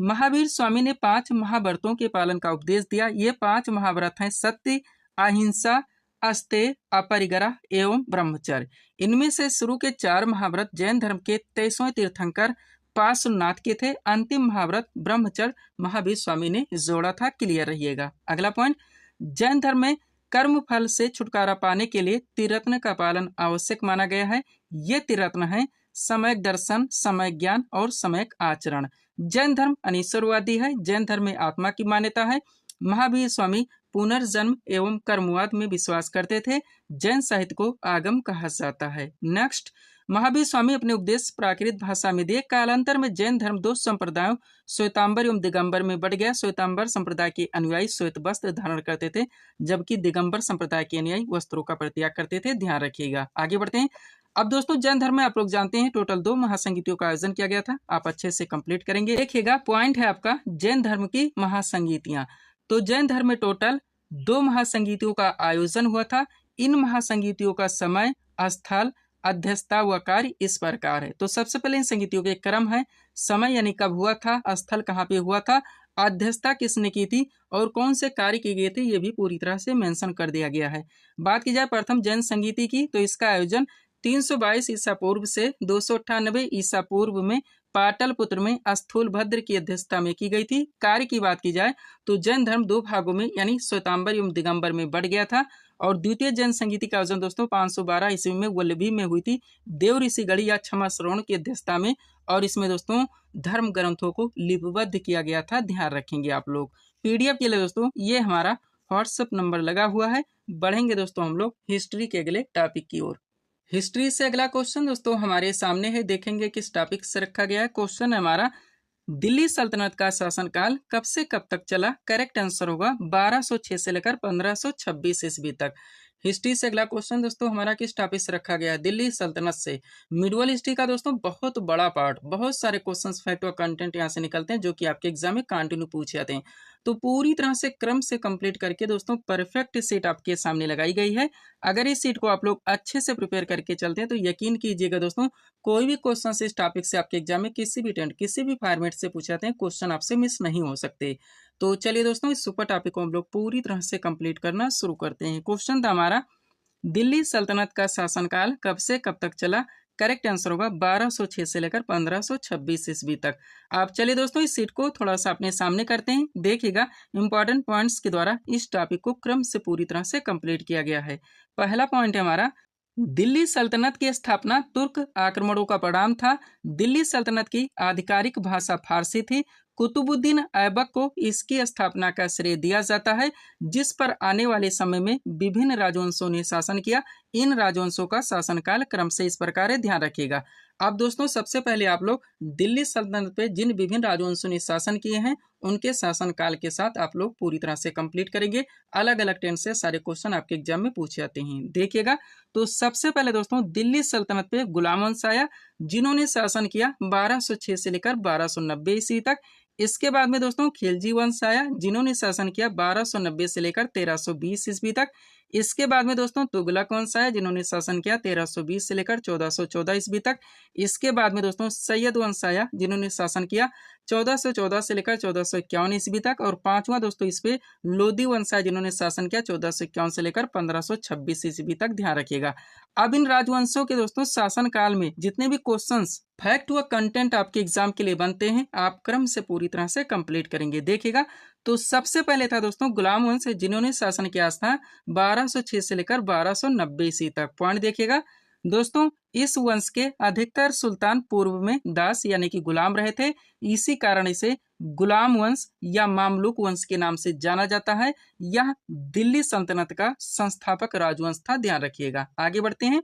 महावीर स्वामी ने 5 महाव्रतों के पालन का उपदेश दिया। ये 5 महाव्रत हैं सत्य, अहिंसा, अस्तेय, अपरिग्रह एवं ब्रह्मचर्य। इनमें से शुरू के 4 महाव्रत जैन धर्म के 23वें तीर्थंकर पार्श्वनाथ के थे। अंतिम महाव्रत ब्रह्मचर्य महावीर स्वामी ने जोड़ा था। क्लियर रहिएगा। अगला पॉइंट, जैन धर्म में कर्म फल से छुटकारा पाने के लिए त्रिरत्न का पालन आवश्यक माना गया है। ये त्रिरत्न है सम्यक दर्शन, सम्यक ज्ञान और सम्यक आचरण। जैन धर्म अनिश्वरवादी है। जैन धर्म में आत्मा की मान्यता है। महावीर स्वामी पुनर्जन्म एवं कर्मवाद में विश्वास करते थे। जैन साहित्य को आगम कहा जाता है। नेक्स्ट, महावीर स्वामी अपने उपदेश प्राकृत भाषा में दिए। कालांतर में जैन धर्म 2 संप्रदायों श्वेतांबर एवं दिगंबर में बढ़ गया। श्वेतांबर संप्रदाय के अनुयायी श्वेत वस्त्र धारण करते थे, जबकि दिगंबर संप्रदाय के अनुयायी वस्त्रों का परित्याग करते थे। ध्यान रखिएगा। आगे बढ़ते हैं। अब दोस्तों जैन धर्म में आप लोग जानते हैं टोटल 2 महासंगीतियों का आयोजन किया गया था। आप अच्छे से कंप्लीट करेंगे। देखिएगा, पॉइंट है आपका जैन धर्म की महासंगीतियां। तो जैन धर्म में टोटल 2 महासंगीतियों का आयोजन हुआ था। इन महासंगीतियों का समय, स्थल, अध्यक्षता व कार्य इस प्रकार है। तो सबसे पहले इन संगीतियों के क्रम है, समय यानी कब हुआ था, स्थल कहाँ पे हुआ था, अध्यक्षता किसने की थी और कौन से कार्य किए गए थे, ये भी पूरी तरह से मेंशन कर दिया गया है। बात की जाए प्रथम जैन संगीति की, तो इसका आयोजन 322 ईसा पूर्व से 298 ईसा पूर्व में पाटलिपुत्र में स्थूलभद्र की अध्यक्षता में की गई थी। कार्य की बात की जाए तो जैन धर्म 2 भागों में यानी श्वेतांबर एवं दिगंबर में बढ़ गया था। और द्वितीय जैन संगीति का आयोजन दोस्तों 512 ईस्वी में वल्लभी में हुई थी, देव ऋषि गढ़ी या क्षमा श्रवण की अध्यक्षता में। और इसमें दोस्तों धर्म ग्रंथों को लिपिबद्ध किया गया था। ध्यान रखेंगे आप लोग। पीडीएफ के लिए दोस्तों ये हमारा व्हाट्सएप नंबर लगा हुआ है। बढ़ेंगे दोस्तों हम लोग हिस्ट्री के अगले टॉपिक की ओर। हिस्ट्री से अगला क्वेश्चन दोस्तों हमारे सामने है, देखेंगे किस टॉपिक से रखा गया है। क्वेश्चन है हमारा, दिल्ली सल्तनत का शासनकाल कब से कब तक चला? करेक्ट आंसर होगा 1206 से लेकर 1526 ईस्वी तक। हिस्ट्री से अगला क्वेश्चन दोस्तों हमारा किस टॉपिक से रखा गया है? दिल्ली सल्तनत से। मिडवल हिस्ट्री का दोस्तों बहुत बड़ा पार्ट, बहुत सारे क्वेश्चंस फैक्ट और कंटेंट यहाँ से निकलते हैं जो कि आपके एग्जाम में कंटिन्यू पूछे जाते हैं। तो पूरी तरह से क्रम से कंप्लीट करके दोस्तों परफेक्ट सीट आपके सामने लगाई गई है। अगर इस सीट को आप लोग अच्छे से प्रिपेयर करके चलते हैं तो यकीन कीजिएगा दोस्तों कोई भी क्वेश्चन इस टॉपिक से आपके एग्जाम में किसी भी टेंट किसी भी फॉर्मेट से पूछे जाते हैं, क्वेश्चन आपसे मिस नहीं हो सकते। तो चलिए दोस्तों इस सुपर टॉपिक को हम लोग पूरी तरह से कंप्लीट करना शुरू करते हैं। क्वेश्चन था हमारा, दिल्ली सल्तनत का शासनकाल कब से कब तक चला? करेक्ट आंसर होगा 1206 से लेकर 1526 ईस्वी तक। आप चलिए दोस्तों इस सीट को थोड़ा सा अपने सामने करते हैं, देखिएगा इंपॉर्टेंट पॉइंट्स के द्वारा इस टॉपिक को क्रम से पूरी तरह से कंप्लीट किया गया है। पहला पॉइंट है हमारा, दिल्ली सल्तनत की स्थापना तुर्क आक्रमणों का परिणाम था। दिल्ली सल्तनत की आधिकारिक भाषा फारसी थी। कुतुबुद्दीन ऐबक को इसकी स्थापना का श्रेय दिया जाता है, जिस पर आने वाले समय में विभिन्न राजवंशों ने शासन किया। इन राजवंशों का शासनकाल क्रम से इस प्रकार है, ध्यान रखिएगा। अब दोस्तों सबसे पहले आप लोग दिल्ली सल्तनत पे जिन विभिन्न राजवंशों ने शासन किए हैं उनके शासनकाल के साथ आप लोग पूरी तरह से कंप्लीट करेंगे। अलग अलग टेंस से सारे क्वेश्चन आपके एग्जाम में पूछे जाते हैं, देखिएगा। तो सबसे पहले दोस्तों दिल्ली सल्तनत पे गुलाम वंश आया, जिन्होंने शासन किया 1206 से लेकर 1290 ईस्वी तक। इसके बाद में दोस्तों खिलजी वंश आया, जिन्होंने शासन किया 1290 से लेकर 1320 ईस्वी तक। इसके बाद में दोस्तों तुगलक वंश आया, जिन्होंने शासन किया 1320 से लेकर 1414 ईस्वी तक। इसके बाद में दोस्तों सैयद वंश आया, जिन्होंने शासन किया 1414 से लेकर 1451 ईस्वी तक। और पांचवा दोस्तों इस पे लोधी वंश आया, जिन्होंने शासन किया 1451 से लेकर 1526 ईस्वी तक, ध्यान रखिएगा। अब इन राजवंशों के दोस्तों शासन काल में जितने भी क्वेश्चंस फैक्ट व कंटेंट आपके एग्जाम के लिए बनते हैं, आप क्रम से पूरी तरह से कंप्लीट करेंगे, देखिएगा। तो सबसे पहले था दोस्तों गुलाम वंश, जिन्होंने शासन किया था 1206 से लेकर 1290 ईस्वी तक। पॉइंट देखिएगा दोस्तों, इस वंश के अधिकतर सुल्तान पूर्व में दास यानी कि गुलाम रहे थे। इसी कारण इसे गुलाम वंश या मामलुक वंश के नाम से जाना जाता है। यह दिल्ली सल्तनत का संस्थापक राजवंश था, ध्यान रखिएगा। आगे बढ़ते हैं।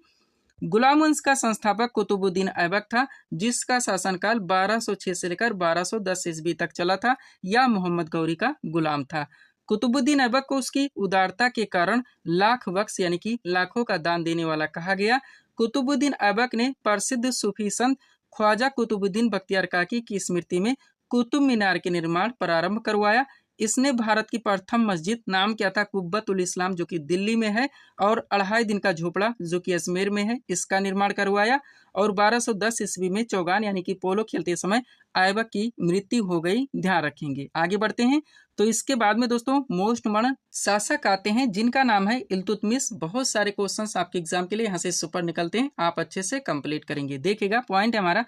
गुलाम वंश का संस्थापक कुतुबुद्दीन ऐबक था, जिसका शासनकाल 1206 से लेकर 1210 ईस्वी तक चला था। यह मोहम्मद गौरी का गुलाम था। कुतुबुद्दीन ऐबक को उसकी उदारता के कारण लाख बख्श यानी कि लाखों का दान देने वाला कहा गया। कुतुबुद्दीन ऐबक ने प्रसिद्ध सूफी संत ख्वाजा कुतुबुद्दीन बख्तियार काकी की स्मृति में कुतुब मीनार के निर्माण प्रारंभ करवाया। इसने भारत की प्रथम मस्जिद, नाम क्या था, कुब्बतुल इस्लाम, जो कि दिल्ली में है, और 2.5 दिन का झोपड़ा जो कि अजमेर में है, इसका निर्माण करवाया। और 1210 ईस्वी में चौगान यानी कि पोलो खेलते समय ऐबक की मृत्यु हो गई, ध्यान रखेंगे। आगे बढ़ते हैं। तो इसके बाद में दोस्तों मोस्ट मॉडर्न शासक आते हैं, जिनका नाम है इल्तुतमिश। बहुत सारे क्वेश्चंस आपके एग्जाम के लिए यहाँ से सुपर निकलते हैं, आप अच्छे से कंप्लीट करेंगे, देखिएगा। पॉइंट है हमारा,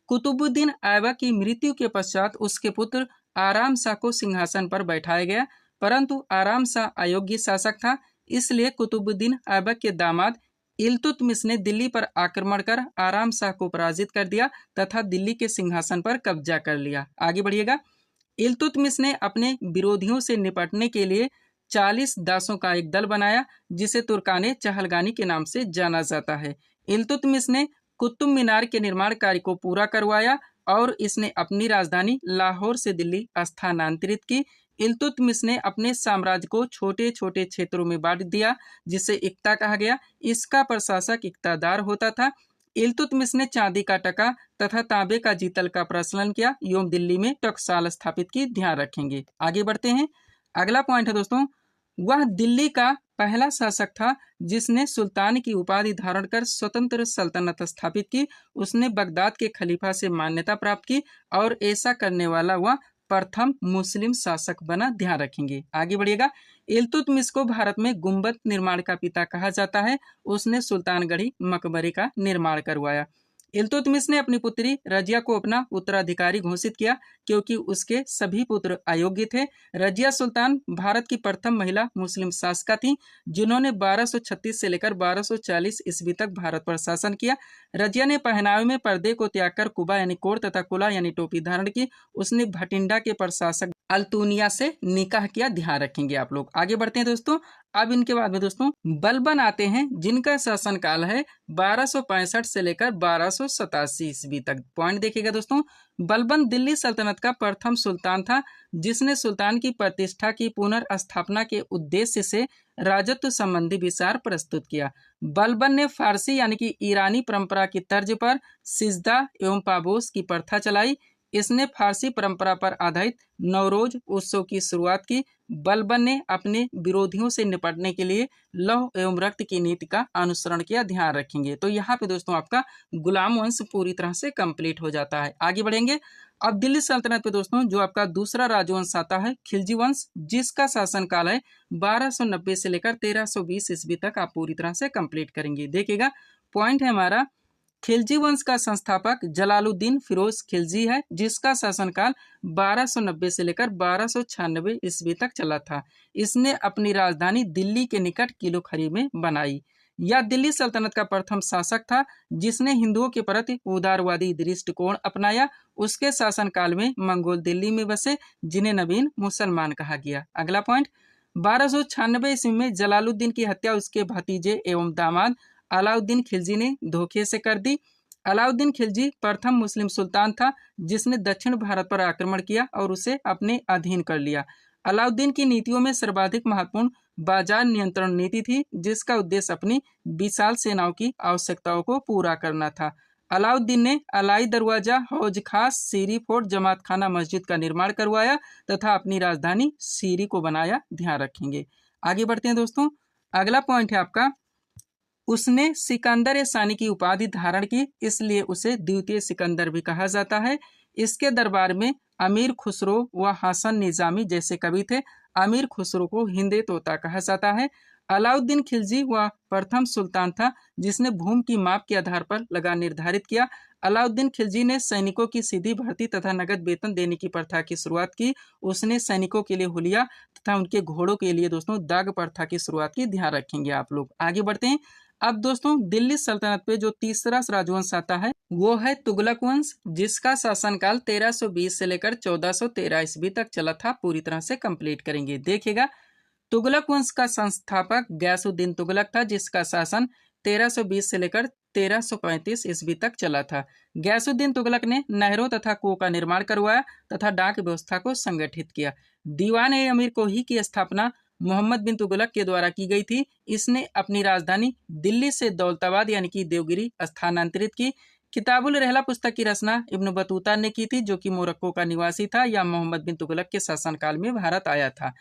कुतुबुद्दीन ऐबक की मृत्यु के पश्चात उसके पुत्र आराम शाह को सिंहासन पर बैठाया गया, परंतु आराम शाह अयोग्य शासक था। इसलिए कुतुबुद्दीन ऐबक के दामाद इल्तुतमिश ने दिल्ली पर आक्रमण कर आराम शाह को पराजित कर दिया तथा दिल्ली के सिंहासन पर कब्जा कर लिया। आगे बढ़िएगा। इल्तुतमिश ने अपने विरोधियों से निपटने के लिए 40 दासों का एक दल बनाया, जिसे तुर्काने चहलगानी के नाम से जाना जाता है। इल्तुतमिश ने कुतुब मीनार के निर्माण कार्य को पूरा करवाया और इसने अपनी राजधानी लाहौर से दिल्ली स्थानांतरित की। इल्तुतमिश ने अपने साम्राज्य को छोटे छोटे क्षेत्रों में बांट दिया, जिसे इक्ता कहा गया। इसका प्रशासक इक्तादार होता था। इल्तुतमिश ने चांदी का टका तथा तांबे का जीतल का प्रचलन किया एवं दिल्ली में टकसाल स्थापित की, ध्यान रखेंगे। आगे बढ़ते हैं। अगला पॉइंट है दोस्तों, वह दिल्ली का पहला शासक था जिसने सुल्तान की उपाधि धारण कर स्वतंत्र सल्तनत स्थापित की। उसने बगदाद के खलीफा से मान्यता प्राप्त की और ऐसा करने वाला वह प्रथम मुस्लिम शासक बना, ध्यान रखेंगे। आगे बढ़िएगा। इल्तुतमिश को भारत में गुंबद निर्माण का पिता कहा जाता है। उसने सुल्तानगढ़ी मकबरे का निर्माण करवाया। इल्तुतमिश ने अपनी पुत्री रजिया को अपना उत्तराधिकारी घोषित किया, क्योंकि उसके सभी पुत्र अयोग्य थे। रजिया सुल्तान भारत की प्रथम महिला मुस्लिम शासका थी, जिन्होंने 1236 से लेकर 1240 ईस्वी तक भारत पर शासन किया। रजिया ने पहनावे में पर्दे को त्याग कर कुबा यानी कोट तथा कुला यानी टोपी धारण की। उसने भटिंडा के प्रशासक अल्तुनिया से निकाह किया, ध्यान रखेंगे आप लोग। आगे बढ़ते हैं दोस्तों। अब इनके बाद में दोस्तों बलबन आते हैं, जिनका शासनकाल है 1265 से लेकर 1287 ईस्वी तक। पॉइंट देखिएगा दोस्तों, बलबन दिल्ली सल्तनत का प्रथम सुल्तान था, जिसने सुल्तान की प्रतिष्ठा की पुनर्स्थापना के उद्देश्य से राजत्व संबंधी विचार प्रस्तुत किया। बलबन ने फारसी यानी कि ईरानी परंपरा की तर्ज पर सिजदा एवं पाबोस की प्रथा चलाई। इसने फारसी परंपरा पर आधारित नवरोज उत्सव की शुरुआत की। बलबन ने अपने विरोधियों से निपटने के लिए लौह एवं रक्त की नीति का अनुसरण किया, ध्यान रखेंगे। तो यहाँ पे दोस्तों आपका गुलाम वंश पूरी तरह से कंप्लीट हो जाता है। आगे बढ़ेंगे। अब दिल्ली सल्तनत पे दोस्तों जो आपका दूसरा राजवंश आता है खिलजी वंश, जिसका शासनकाल है 1290 से लेकर 1320 ईस्वी तक, आप पूरी तरह से कंप्लीट करेंगे। देखिएगा, पॉइंट है हमारा, खिलजी वंश का संस्थापक जलालुद्दीन फिरोज खिलजी है, जिसका शासनकाल 1290 से लेकर 1296 ईस्वी तक चला था। इसने अपनी राजधानी दिल्ली के निकट किलोखरी में बनाई। यह दिल्ली सल्तनत का प्रथम शासक था जिसने हिंदुओं के प्रति उदारवादी दृष्टिकोण अपनाया। उसके शासनकाल में मंगोल दिल्ली में बसे, जिन्हें नवीन मुसलमान कहा गया। अगला पॉइंट, 1296 ईस्वी में जलालुद्दीन की हत्या उसके भतीजे एवं दामाद अलाउद्दीन खिलजी ने धोखे से कर दी। अलाउद्दीन खिलजी प्रथम मुस्लिम सुल्तान था जिसने दक्षिण भारत पर आक्रमण किया और उसे अपने अधीन कर लिया। अलाउद्दीन की नीतियों में सर्वाधिक महत्वपूर्ण बाजार नियंत्रण नीति थी, जिसका उद्देश्य अपनी विशाल सेनाओं की आवश्यकताओं को पूरा करना था। अलाउद्दीन ने अलाई दरवाजा, हौज खास, सीरी फोर्ट, जमात खाना मस्जिद का निर्माण करवाया तथा अपनी राजधानी सीरी को बनाया। ध्यान रखेंगे। आगे बढ़ते हैं दोस्तों। अगला पॉइंट है आपका, उसने सिकंदर सानी की उपाधि धारण की, इसलिए उसे द्वितीय सिकंदर भी कहा जाता है। इसके दरबार में अमीर खुसरो व हसन निजामी जैसे कवि थे। अमीर खुसरो को हिंदे तोता कहा जाता है। अलाउद्दीन खिलजी वह प्रथम सुल्तान था जिसने भूमि की माप के आधार पर लगान निर्धारित किया। अलाउद्दीन खिलजी ने सैनिकों की सीधी भर्ती तथा नगद वेतन देने की प्रथा की शुरुआत की। उसने सैनिकों के लिए हुलिया तथा उनके घोड़ों के लिए दोस्तों दाग प्रथा की शुरुआत की। ध्यान रखेंगे आप लोग। आगे बढ़ते हैं। अब दोस्तों दिल्ली सल्तनत पे जो तीसरा राजवंश आता है वो है तुगलक वंश, जिसका शासनकाल 1320 से लेकर 1413 ईस्वी तक चला था। पूरी तरह से कंप्लीट करेंगे। देखिएगा, तुगलक वंश का संस्थापक गयासुद्दीन तुगलक था, जिसका शासन 1320 से लेकर 1335 ईस्वी तक चला था। गयासुद्दीन तुगलक ने नहरों तथा कुओं का निर्माण करवाया तथा डाक व्यवस्था को संगठित किया। दीवान-ए-अमीर कोही की स्थापना मोहम्मद बिन तुगलक के द्वारा की गई थी। इसने अपनी राजधानी दिल्ली से दौलताबाद यानी कि देवगिरी स्थानांतरित की। किताबुल रहला पुस्तक की रचना इब्न बतूता ने की थी, जो कि मोरक्को का निवासी था। यह मोहम्मद बिन तुगलक के शासनकाल में भारत आया था।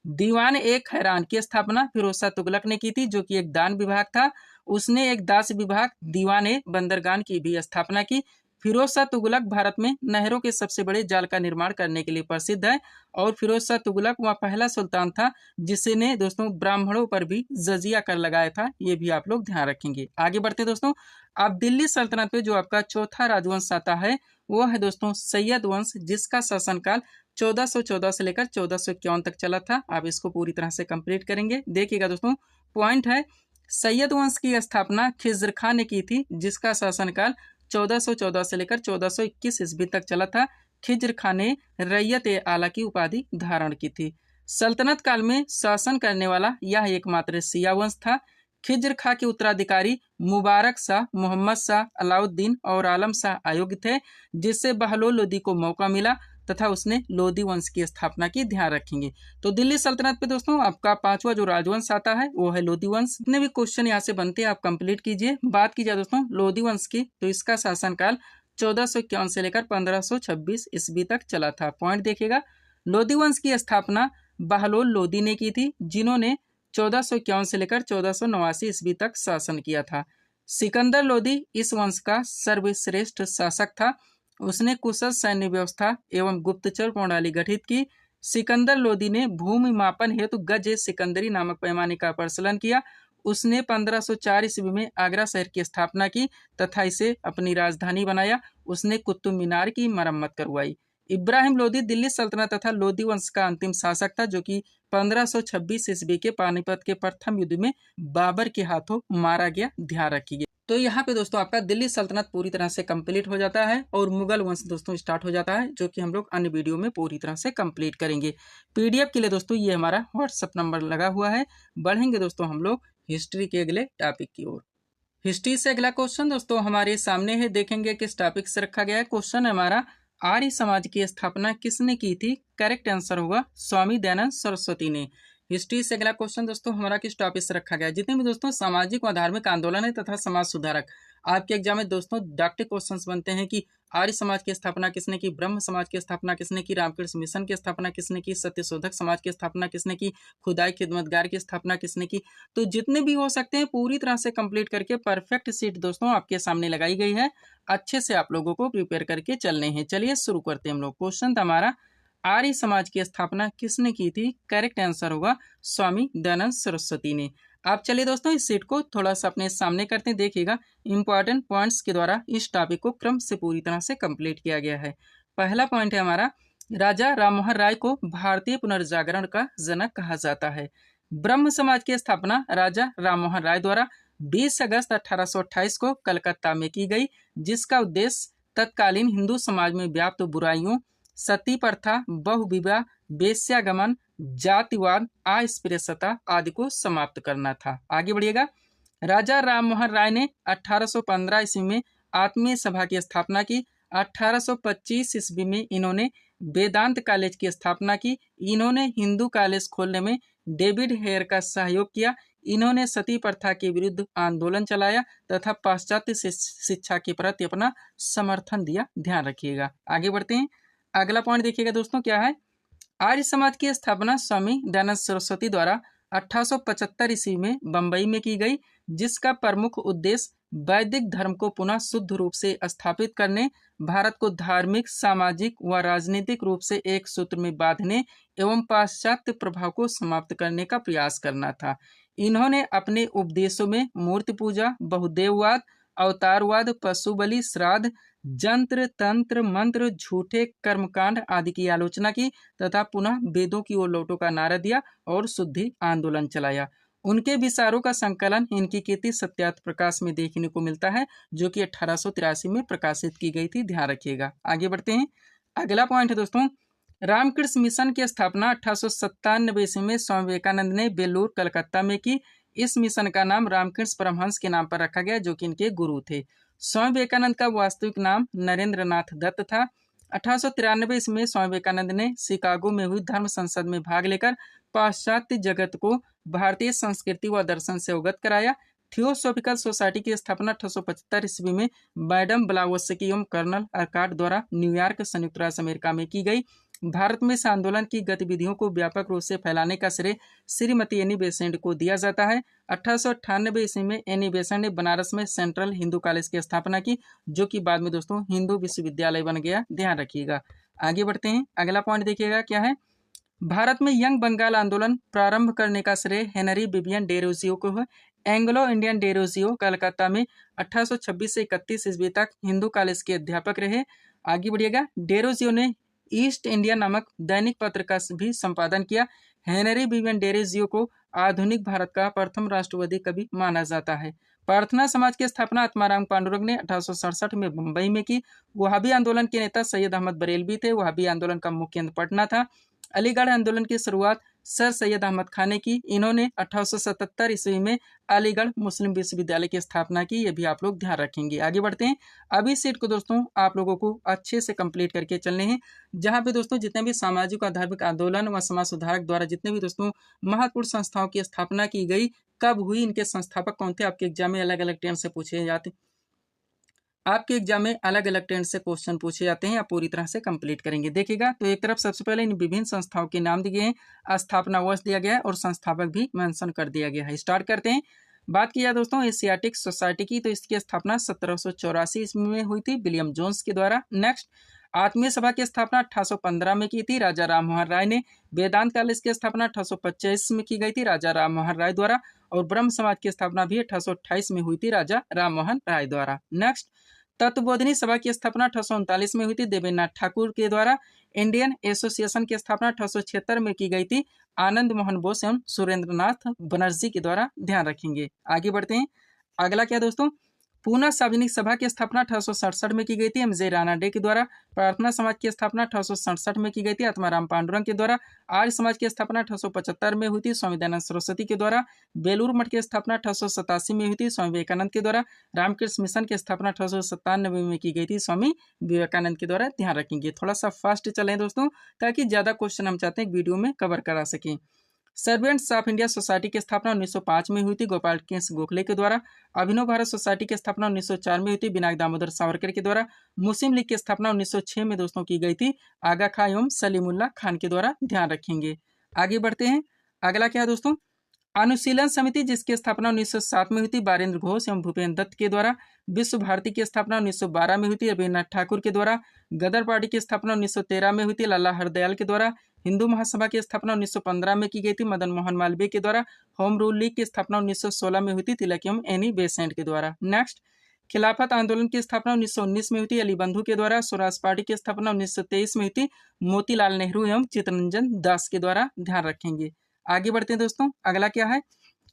दीवान एक हैरान की स्थापना फिरोज शाह तुगलक ने की थी, जो कि एक दान विभाग था। उसने एक दास विभाग दीवान ए बंदरगान की भी स्थापना की। फिरोज शाह तुगलक भारत में नहरों के सबसे बड़े जाल का निर्माण करने के लिए प्रसिद्ध है और फिरोज शाह तुगलक वह पहला सुल्तान था जिसने दोस्तों ब्राह्मणों पर भी जजिया कर लगाया था। ये भी आप लोग ध्यान रखेंगे। आगे बढ़ते हैं दोस्तों। अब दिल्ली सल्तनत पे जो आपका चौथा राजवंश आता है वो है दोस्तों सैयद वंश, जिसका शासनकाल 1414 से लेकर 1451 तक चला था। आप इसको पूरी तरह से कंप्लीट करेंगे। देखिएगा दोस्तों, पॉइंट है, सैयद वंश की स्थापना खिज्र खां ने की थी, जिसका शासनकाल 1414 से लेकर 1421 ईस्वी तक चला था। खिज्र खां ने रैयत ए आला की उपाधि धारण की थी। सल्तनत काल में शासन करने वाला यह एकमात्र शिया वंश था। खिज्र खां के उत्तराधिकारी मुबारक शाह, मोहम्मद शाह, अलाउद्दीन और आलम शाह अयोग्य थे, जिससे बहलोल लोदी को मौका मिला तथा उसने लोदी वंश की स्थापना की। ध्यान रखेंगे। तो दिल्ली सल्तनत पे दोस्तों आपका पांचवा जो राजवंश आता है वो है लोदी वंश। जितने भी क्वेश्चन यहाँ से बनते हैं आप कंप्लीट कीजिए। बात की जाए दोस्तों लोदी वंश की, तो इसका शासनकाल 1451 से लेकर 1526 ईस्वी तक चला था। पॉइंट देखिएगा, लोदी वंश की स्थापना बहलोल लोदी ने की थी, जिन्होंने 1451 से लेकर 1489 ईस्वी तक शासन किया था। सिकंदर लोदी इस वंश का सर्वश्रेष्ठ शासक था। उसने कुशल सैन्य व्यवस्था एवं गुप्तचर प्रणाली गठित की। सिकंदर लोदी ने भूमि मापन हेतु गज सिकंदरी नामक पैमाने का प्रचलन किया। उसने 1504 ईस्वी में आगरा शहर की स्थापना की तथा इसे अपनी राजधानी बनाया। उसने कुतुब मीनार की मरम्मत करवाई। इब्राहिम लोदी दिल्ली सल्तनत तथा लोदी वंश का अंतिम शासक था, जो कि 1526 ईस्वी के पानीपत के प्रथम युद्ध में बाबर के हाथों मारा गया। ध्यान रखिए। तो यहाँ पे दोस्तों आपका दिल्ली सल्तनत पूरी तरह से कंप्लीट हो जाता है और मुगल वंश दोस्तों स्टार्ट हो जाता है, जो कि हम लोग अन्य वीडियो में पूरी तरह से कंप्लीट करेंगे। पीडीएफ के लिए दोस्तों ये हमारा व्हाट्सएप नंबर लगा हुआ है। बढ़ेंगे दोस्तों हम लोग हिस्ट्री के अगले टॉपिक की ओर। हिस्ट्री से अगला क्वेश्चन दोस्तों हमारे सामने है। देखेंगे किस टॉपिक से रखा गया है। क्वेश्चन है हमारा, आर्य समाज की स्थापना किसने की थी? करेक्ट आंसर होगा स्वामी दयानंद सरस्वती ने। हिस्ट्री से अगला क्वेश्चन दोस्तों हमारा किस टॉपिक से रखा गया है। जितने भी दोस्तों सामाजिक व धार्मिक आंदोलन है तथा समाज सुधारक आपके एग्जाम में दोस्तों डॉक्टर क्वेश्चंस बनते हैं कि आर्य समाज की स्थापना किसने की, ब्रह्म समाज की स्थापना किसने की, रामकृष्ण मिशन की स्थापना किसने की, सत्यशोधक समाज की स्थापना किसने की, खुदाई खिदमतगार की स्थापना किसने की। तो जितने भी हो सकते हैं पूरी तरह से कंप्लीट करके परफेक्ट सीट दोस्तों आपके सामने लगाई गई है। अच्छे से आप लोगों को प्रिपेयर करके चलने हैं। चलिए शुरू करते हैं हम लोग। क्वेश्चन था हमारा, आर्य समाज की स्थापना किसने की थी? करेक्ट आंसर होगा स्वामी दयानंद सरस्वती ने। आप चलिए दोस्तों इस सीट को थोड़ा सा अपने सामने करते हैं, देखिएगा इंपॉर्टेंट पॉइंट्स के द्वारा इस टॉपिक को क्रम से पूरी तरह से कंप्लीट किया गया है। पहला पॉइंट है हमारा, राजा राममोहन राय को भारतीय पुनर्जागरण का जनक कहा जाता है। ब्रह्म समाज की स्थापना राजा राममोहन राय द्वारा 20 अगस्त 1828 को कलकत्ता में की गई, जिसका उद्देश्य तत्कालीन हिंदू समाज में व्याप्त बुराइयों, सती प्रथा, बहुविवाह, वेश्यागमन, जातिवाद, अस्पृश्यता आदि को समाप्त करना था। आगे बढ़िएगा। राजा राममोहन राय ने 1815 ईस्वी में आत्मीय सभा की स्थापना की। 1825 ईस्वी में इन्होंने वेदांत कॉलेज की स्थापना की। इन्होंने हिंदू कॉलेज खोलने में डेविड हेयर का सहयोग किया। इन्होंने सती प्रथा के विरुद्ध आंदोलन चलाया तथा पाश्चात्य शिक्षा के प्रति अपना समर्थन दिया। ध्यान रखिएगा। आगे बढ़ते हैं। अगला पॉइंट देखिएगा दोस्तों क्या है। आर्य समाज की स्थापना स्वामी दयानंद सरस्वती द्वारा 1875 ईस्वी में बंबई में की गई, जिसका प्रमुख उद्देश्य वैदिक धर्म को पुनः शुद्ध रूप से स्थापित करने, भारत को धार्मिक, सामाजिक व राजनीतिक रूप से एक सूत्र में बांधने एवं पाश्चात्य प्रभाव को समाप्त करने का प्रयास करना था। इन्होंने अपने उपदेशों में मूर्ति पूजा, बहुदेववाद, अवतारवाद, पशु बलि, श्राद्ध, जंत्र तंत्र मंत्र, झूठे कर्मकांड आदि की आलोचना की तथा पुनः वेदों की ओर लौटो का नारा दिया और शुद्धि आंदोलन चलाया। उनके विचारों का संकलन इनकी कीर्ति सत्यार्थ प्रकाश में देखने को मिलता है, जो कि 1883 में प्रकाशित की गई थी। ध्यान रखिएगा। आगे बढ़ते हैं। अगला पॉइंट है दोस्तों, रामकृष्ण मिशन की स्थापना 1897 ईस्वी में स्वामी विवेकानंद ने बेलूर कलकत्ता में की। इस मिशन का नाम रामकृष्ण परमहंस के नाम पर रखा गया, जो कि इनके गुरु थे। स्वामी विवेकानंद का वास्तविक नाम नरेंद्र नाथ दत्त था। 1893 ईस्वी में स्वामी विवेकानंद ने शिकागो में हुई धर्म संसद में भाग लेकर पाश्चात्य जगत को भारतीय संस्कृति व दर्शन से अवगत कराया। थियोसॉफिकल सोसाइटी की स्थापना 1875 ईस्वी में मैडम ब्लावत्स्की एवं कर्नल अर्काट द्वारा न्यूयॉर्क, संयुक्त राज्य अमेरिका में की गई। भारत में इस आंदोलन की गतिविधियों को व्यापक रूप से फैलाने का श्रेय श्रीमती एनी बेसेंट को दिया जाता है। 1898 ईस्वी में एनी बेसेंट ने बनारस में सेंट्रल हिंदू कॉलेज की स्थापना की, जो कि बाद में दोस्तों हिंदू विश्वविद्यालय बन गया। ध्यान रखिएगा। आगे बढ़ते हैं। अगला पॉइंट देखिएगा क्या है। भारत में यंग बंगाल आंदोलन प्रारंभ करने का श्रेय हेनरी विवियन डेरोजियो को है। एंग्लो इंडियन डेरोजियो कलकत्ता में 1826 से 31 ईस्वी तक हिंदू कॉलेज के अध्यापक रहे। आगे बढ़िएगा। डेरोजियो ने ईस्ट इंडिया नामक दैनिक पत्र का भी संपादन किया। हेनरी विवियन डेरोजियो को आधुनिक भारत का प्रथम राष्ट्रवादी कवि माना जाता है। प्रार्थना समाज की स्थापना आत्माराम पांडुरंग ने 1867 में मुंबई में की। वहाबी आंदोलन के नेता सैयद अहमद बरेलवी थे। वहाबी आंदोलन का मुख्य केंद्र पटना था। अलीगढ़ आंदोलन की शुरुआत सर सैयद अहमद खान ने की। इन्होंने 1877 ईस्वी में अलीगढ़ मुस्लिम विश्वविद्यालय की स्थापना की। ये भी आप लोग ध्यान रखेंगे। आगे बढ़ते हैं। अभी सीट को दोस्तों आप लोगों को अच्छे से कंप्लीट करके चलने हैं, जहां पे दोस्तों जितने भी सामाजिक और धार्मिक आंदोलन व समाज सुधारक द्वारा जितने भी दोस्तों महत्वपूर्ण संस्थाओं की स्थापना की गई, कब हुई, इनके संस्थापक कौन थे, आपके एग्जाम में अलग अलग टर्म से पूछे जाते आपके एग्जाम में अलग अलग ट्रेंड से क्वेश्चन पूछे जाते हैं। आप पूरी तरह से कंप्लीट करेंगे। देखिएगा तो एक तरफ सबसे पहले इन विभिन्न संस्थाओं के नाम दिए हैं, स्थापना वर्ष दिया गया है और संस्थापक भी मेंशन कर दिया गया है। स्टार्ट करते हैं। बात की जाए दोस्तों एशियाटिक सोसाइटी की, तो इसकी स्थापना 1784 ईस्वी में हुई थी विलियम जोन्स के द्वारा। नेक्स्ट, आत्मीय सभा की स्थापना 1815 में की थी राजा राममोहन राय ने। वेदांत कॉलेज की स्थापना 1825 में की गई थी राजा राममोहन राय द्वारा। और ब्रह्म समाज की स्थापना भी 1828 में हुई थी राजा राममोहन राय द्वारा। नेक्स्ट, तत्वबोधिनी सभा की स्थापना 1839 में हुई थी देवेंद्रनाथ ठाकुर के द्वारा। इंडियन एसोसिएशन की स्थापना 1876 में की गई थी आनंद मोहन बोस एवं सुरेंद्रनाथ बनर्जी के द्वारा। ध्यान रखेंगे। आगे बढ़ते हैं। अगला क्या दोस्तों, पूना सार्वजनिक सभा की स्थापना 1867 में की गई थी एम.जे. रानाडे के द्वारा। प्रार्थना समाज की स्थापना 1867 में की गई थी आत्माराम पांडुरंग के द्वारा। आर्य समाज की स्थापना 1875 में हुई थी स्वामी दयानंद सरस्वती के द्वारा। बेलूर मठ की स्थापना 1887 में हुई थी स्वामी विवेकानंद के द्वारा। रामकृष्ण मिशन की स्थापना 1897 में की गई थी स्वामी विवेकानंद के द्वारा। ध्यान रखेंगे। थोड़ा सा फास्ट चलें दोस्तों, ताकि ज्यादा क्वेश्चन हम चाहते हैं वीडियो में कवर करा सकें। सर्वेंट्स ऑफ इंडिया सोसाइटी की स्थापना 1905 में हुई थी गोपाल कृष्ण गोखले के द्वारा। अभिनव भारत सोसाइटी की स्थापना 1904 में हुई थी विनायक दामोदर सावरकर के द्वारा। मुस्लिम लीग की स्थापना 1906 में दोस्तों की गई थी आगा खां एवं सलीमुल्लाह खान के द्वारा। ध्यान रखेंगे। आगे बढ़ते हैं। अगला क्या है दोस्तों, अनुशीलन समिति, जिसकी स्थापना 1907 में हुई थी बारेंद्र घोष एवं भूपेन्द्र दत्त के द्वारा। विश्व भारती की स्थापना 1912 में हुई थी रविन्द्रनाथ ठाकुर के द्वारा। गदर पार्टी की स्थापना 1913 में हुई थी लाला हरदयाल के द्वारा। हिंदू महासभा की स्थापना 1915 में की गई थी मदन मोहन मालवीय के द्वारा। होम रूल लीग की स्थापना 1916 में हुई थी तिलक एवं एनी बेसेंट के द्वारा। नेक्स्ट, खिलाफत आंदोलन की स्थापना 1919 में हुई थी अली बंधु के द्वारा। स्वराज पार्टी की स्थापना 1923 में हुई थी मोतीलाल नेहरू एवं चित्तरंजन दास के द्वारा। ध्यान रखेंगे। आगे बढ़ते हैं दोस्तों, अगला क्या है,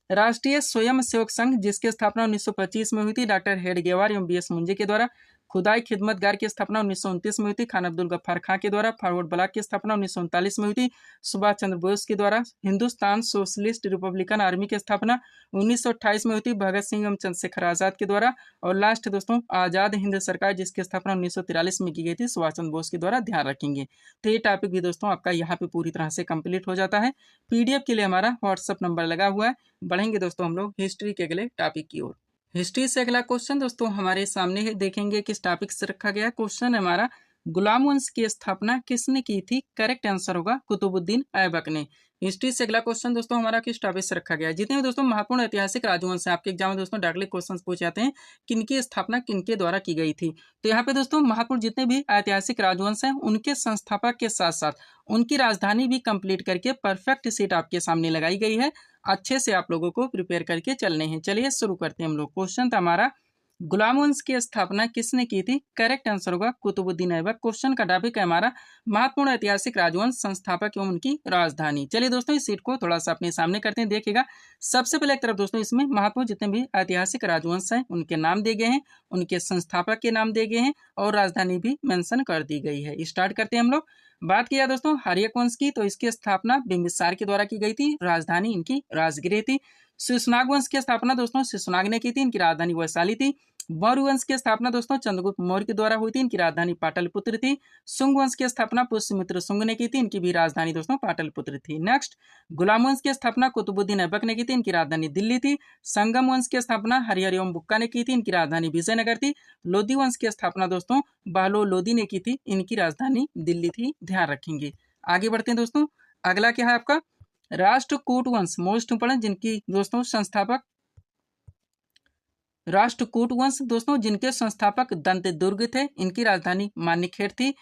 राष्ट्रीय स्वयं सेवक संघ जिसकी स्थापना 1925 में हुई थी डॉक्टर हेडगेवार एवं बीएस मुंजे के द्वारा। खुदाई खिदमतगार की स्थापना 1929 में हुई थी खान अब्दुल गफ्फार खां के द्वारा। फॉरवर्ड ब्लॉक की स्थापना 1939 में हुई थी सुभाष चंद्र बोस के द्वारा। हिंदुस्तान सोशलिस्ट रिपब्लिकन आर्मी की स्थापना 1928 में हुई थी भगत सिंह एवं चंद्रशेखर आजाद के द्वारा। और लास्ट दोस्तों, आजाद हिंद सरकार जिसकी स्थापना 1943 में की गई थी सुभाष चंद्र बोस के द्वारा। ध्यान रखेंगे। तो ये टॉपिक भी दोस्तों आपका यहाँ पे पूरी तरह से कंप्लीट हो जाता है। पीडीएफ के लिए हमारा व्हाट्सअप नंबर लगा हुआ है। बढ़ेंगे दोस्तों हम लोग हिस्ट्री के अगले टॉपिक की ओर। हिस्ट्री से अगला क्वेश्चन दोस्तों हमारे सामने है, देखेंगे किस टॉपिक से रखा गया। क्वेश्चन है हमारा, गुलाम वंश की स्थापना किसने की थी? करेक्ट आंसर होगा कुतुबुद्दीन ऐबक ने। हिस्ट्री से अगला क्वेश्चन दोस्तों हमारा किस टॉपिक से रखा गया है। जितने भी दोस्तों महत्वपूर्ण ऐतिहासिक राजवंश हैं आपके एग्जाम में दोस्तों डायरेक्टली क्वेश्चन पूछे जाते हैं, किनकी स्थापना किनके द्वारा की गई थी। तो यहाँ पे दोस्तों महत्वपूर्ण जितने भी ऐतिहासिक राजवंश हैं उनके संस्थापक के साथ साथ उनकी राजधानी भी कंप्लीट करके परफेक्ट सीट आपके सामने लगाई गई है। अच्छे से आप लोगों को प्रिपेयर करके चलने हैं। चलिए शुरू करते हैं हम लोग। क्वेश्चन था हमारा, गुलाम वंश की स्थापना किसने की थी? करेक्ट आंसर होगा कुतुबुद्दीन ऐबक। क्वेश्चन का टॉपिक है हमारा महत्वपूर्ण ऐतिहासिक राजवंश संस्थापक एवं उनकी राजधानी। चलिए दोस्तों इस सीट को थोड़ा सा अपने सामने करते हैं, देखिएगा। सबसे पहले एक तरफ दोस्तों इसमें महत्वपूर्ण जितने भी ऐतिहासिक राजवंश हैं उनके नाम दिए गए हैं, उनके संस्थापक के नाम दिए गए हैं और राजधानी भी मेंशन कर दी गई है। स्टार्ट करते हैं हम लोग। बात किया दोस्तों हर्यक वंश की, तो इसकी स्थापना बिंबिसार के द्वारा की गई थी। राजधानी इनकी राजगृह थी। शिशुनाग वंश की स्थापना दोस्तों शिशुनाग ने की थी। इनकी राजधानी वैशाली थी। मौर्य वंश की स्थापना दोस्तों चंद्रगुप्त मौर्य के द्वारा हुई थी। इनकी राजधानी पाटलिपुत्र थी। शुंग वंश की स्थापना पुष्यमित्र शुंग ने की थी। इनकी भी राजधानी दोस्तों पाटलिपुत्र थी। नेक्स्ट, गुलाम वंश की स्थापना कुतुबुद्दीन ऐबक ने की थी। इनकी राजधानी दिल्ली थी। संगम वंश की स्थापना हरिहर एवं बुक्का ने की थी। इनकी राजधानी विजयनगर थी। लोधी वंश की स्थापना दोस्तों बहलोल लोधी ने की थी। इनकी राजधानी दिल्ली थी। ध्यान रखेंगे। आगे बढ़ते हैं दोस्तों। अगला क्या है आपका, राष्ट्रकूट वंश मोस्ट इंपोर्टेंट जिनकी दोस्तों संस्थापक राष्ट्रकूट वंश दोस्तों जिनके संस्थापक दंतदुर्ग थे। इनकी राजधानी मानिकखेड़ थी।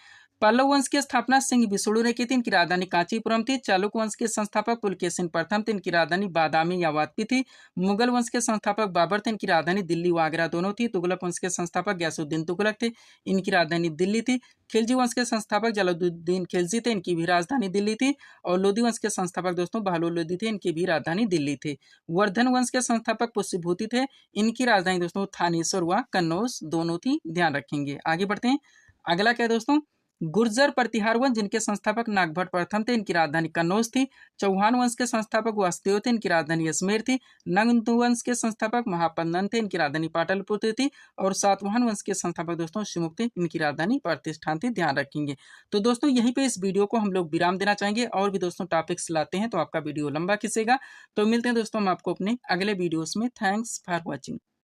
पल्लव वंश की स्थापना सिंह विष्णु ने की थी। इनकी राजधानी कांचीपुरम थी। चालुक्य वंश के संस्थापक पुलकेशिन प्रथम थे। इनकी राजधानी बादामी या वापी थी। मुगल वंश के संस्थापक बाबर थे। इनकी राजधानी दिल्ली व आगरा दोनों थी। तुगलक वंश के संस्थापक गयासुद्दीन तुगलक थे। इनकी राजधानी दिल्ली थी। खिलजी वंश के संस्थापक जलालुद्दीन खिलजी थे। इनकी भी राजधानी दिल्ली थी। और लोधी वंश के संस्थापक दोस्तों बहलोल लोधी थे। इनकी भी राजधानी दिल्ली थी। वर्धन वंश के संस्थापक पुष्यभूति थे। इनकी राजधानी दोस्तों थानेश्वर व कन्नौज दोनों थी। ध्यान रखेंगे। आगे बढ़ते हैं। अगला क्या है दोस्तों, गुर्जर प्रतिहार वंश जिनके संस्थापक नागभट्ट प्रथम थे। इनकी राजधानी कन्नौज थी। चौहान वंश के संस्थापक वासुदेव थे। इनकी राजधानी अजमेर थी। नंद वंश के संस्थापक महापन्नन थे। इनकी राजधानी पाटलिपुत्र थी। और सातवाहन वंश के संस्थापक दोस्तों शिवमुख थे। इनकी राजधानी प्रतिष्ठान थी। ध्यान रखेंगे। तो दोस्तों यहीं पे इस वीडियो को हम लोग विराम देना चाहेंगे। और भी दोस्तों टॉपिक्स लाते हैं तो आपका वीडियो लंबा खिंचेगा। तो मिलते हैं दोस्तों हम आपको अपने अगले वीडियोस में। Thanks for watching.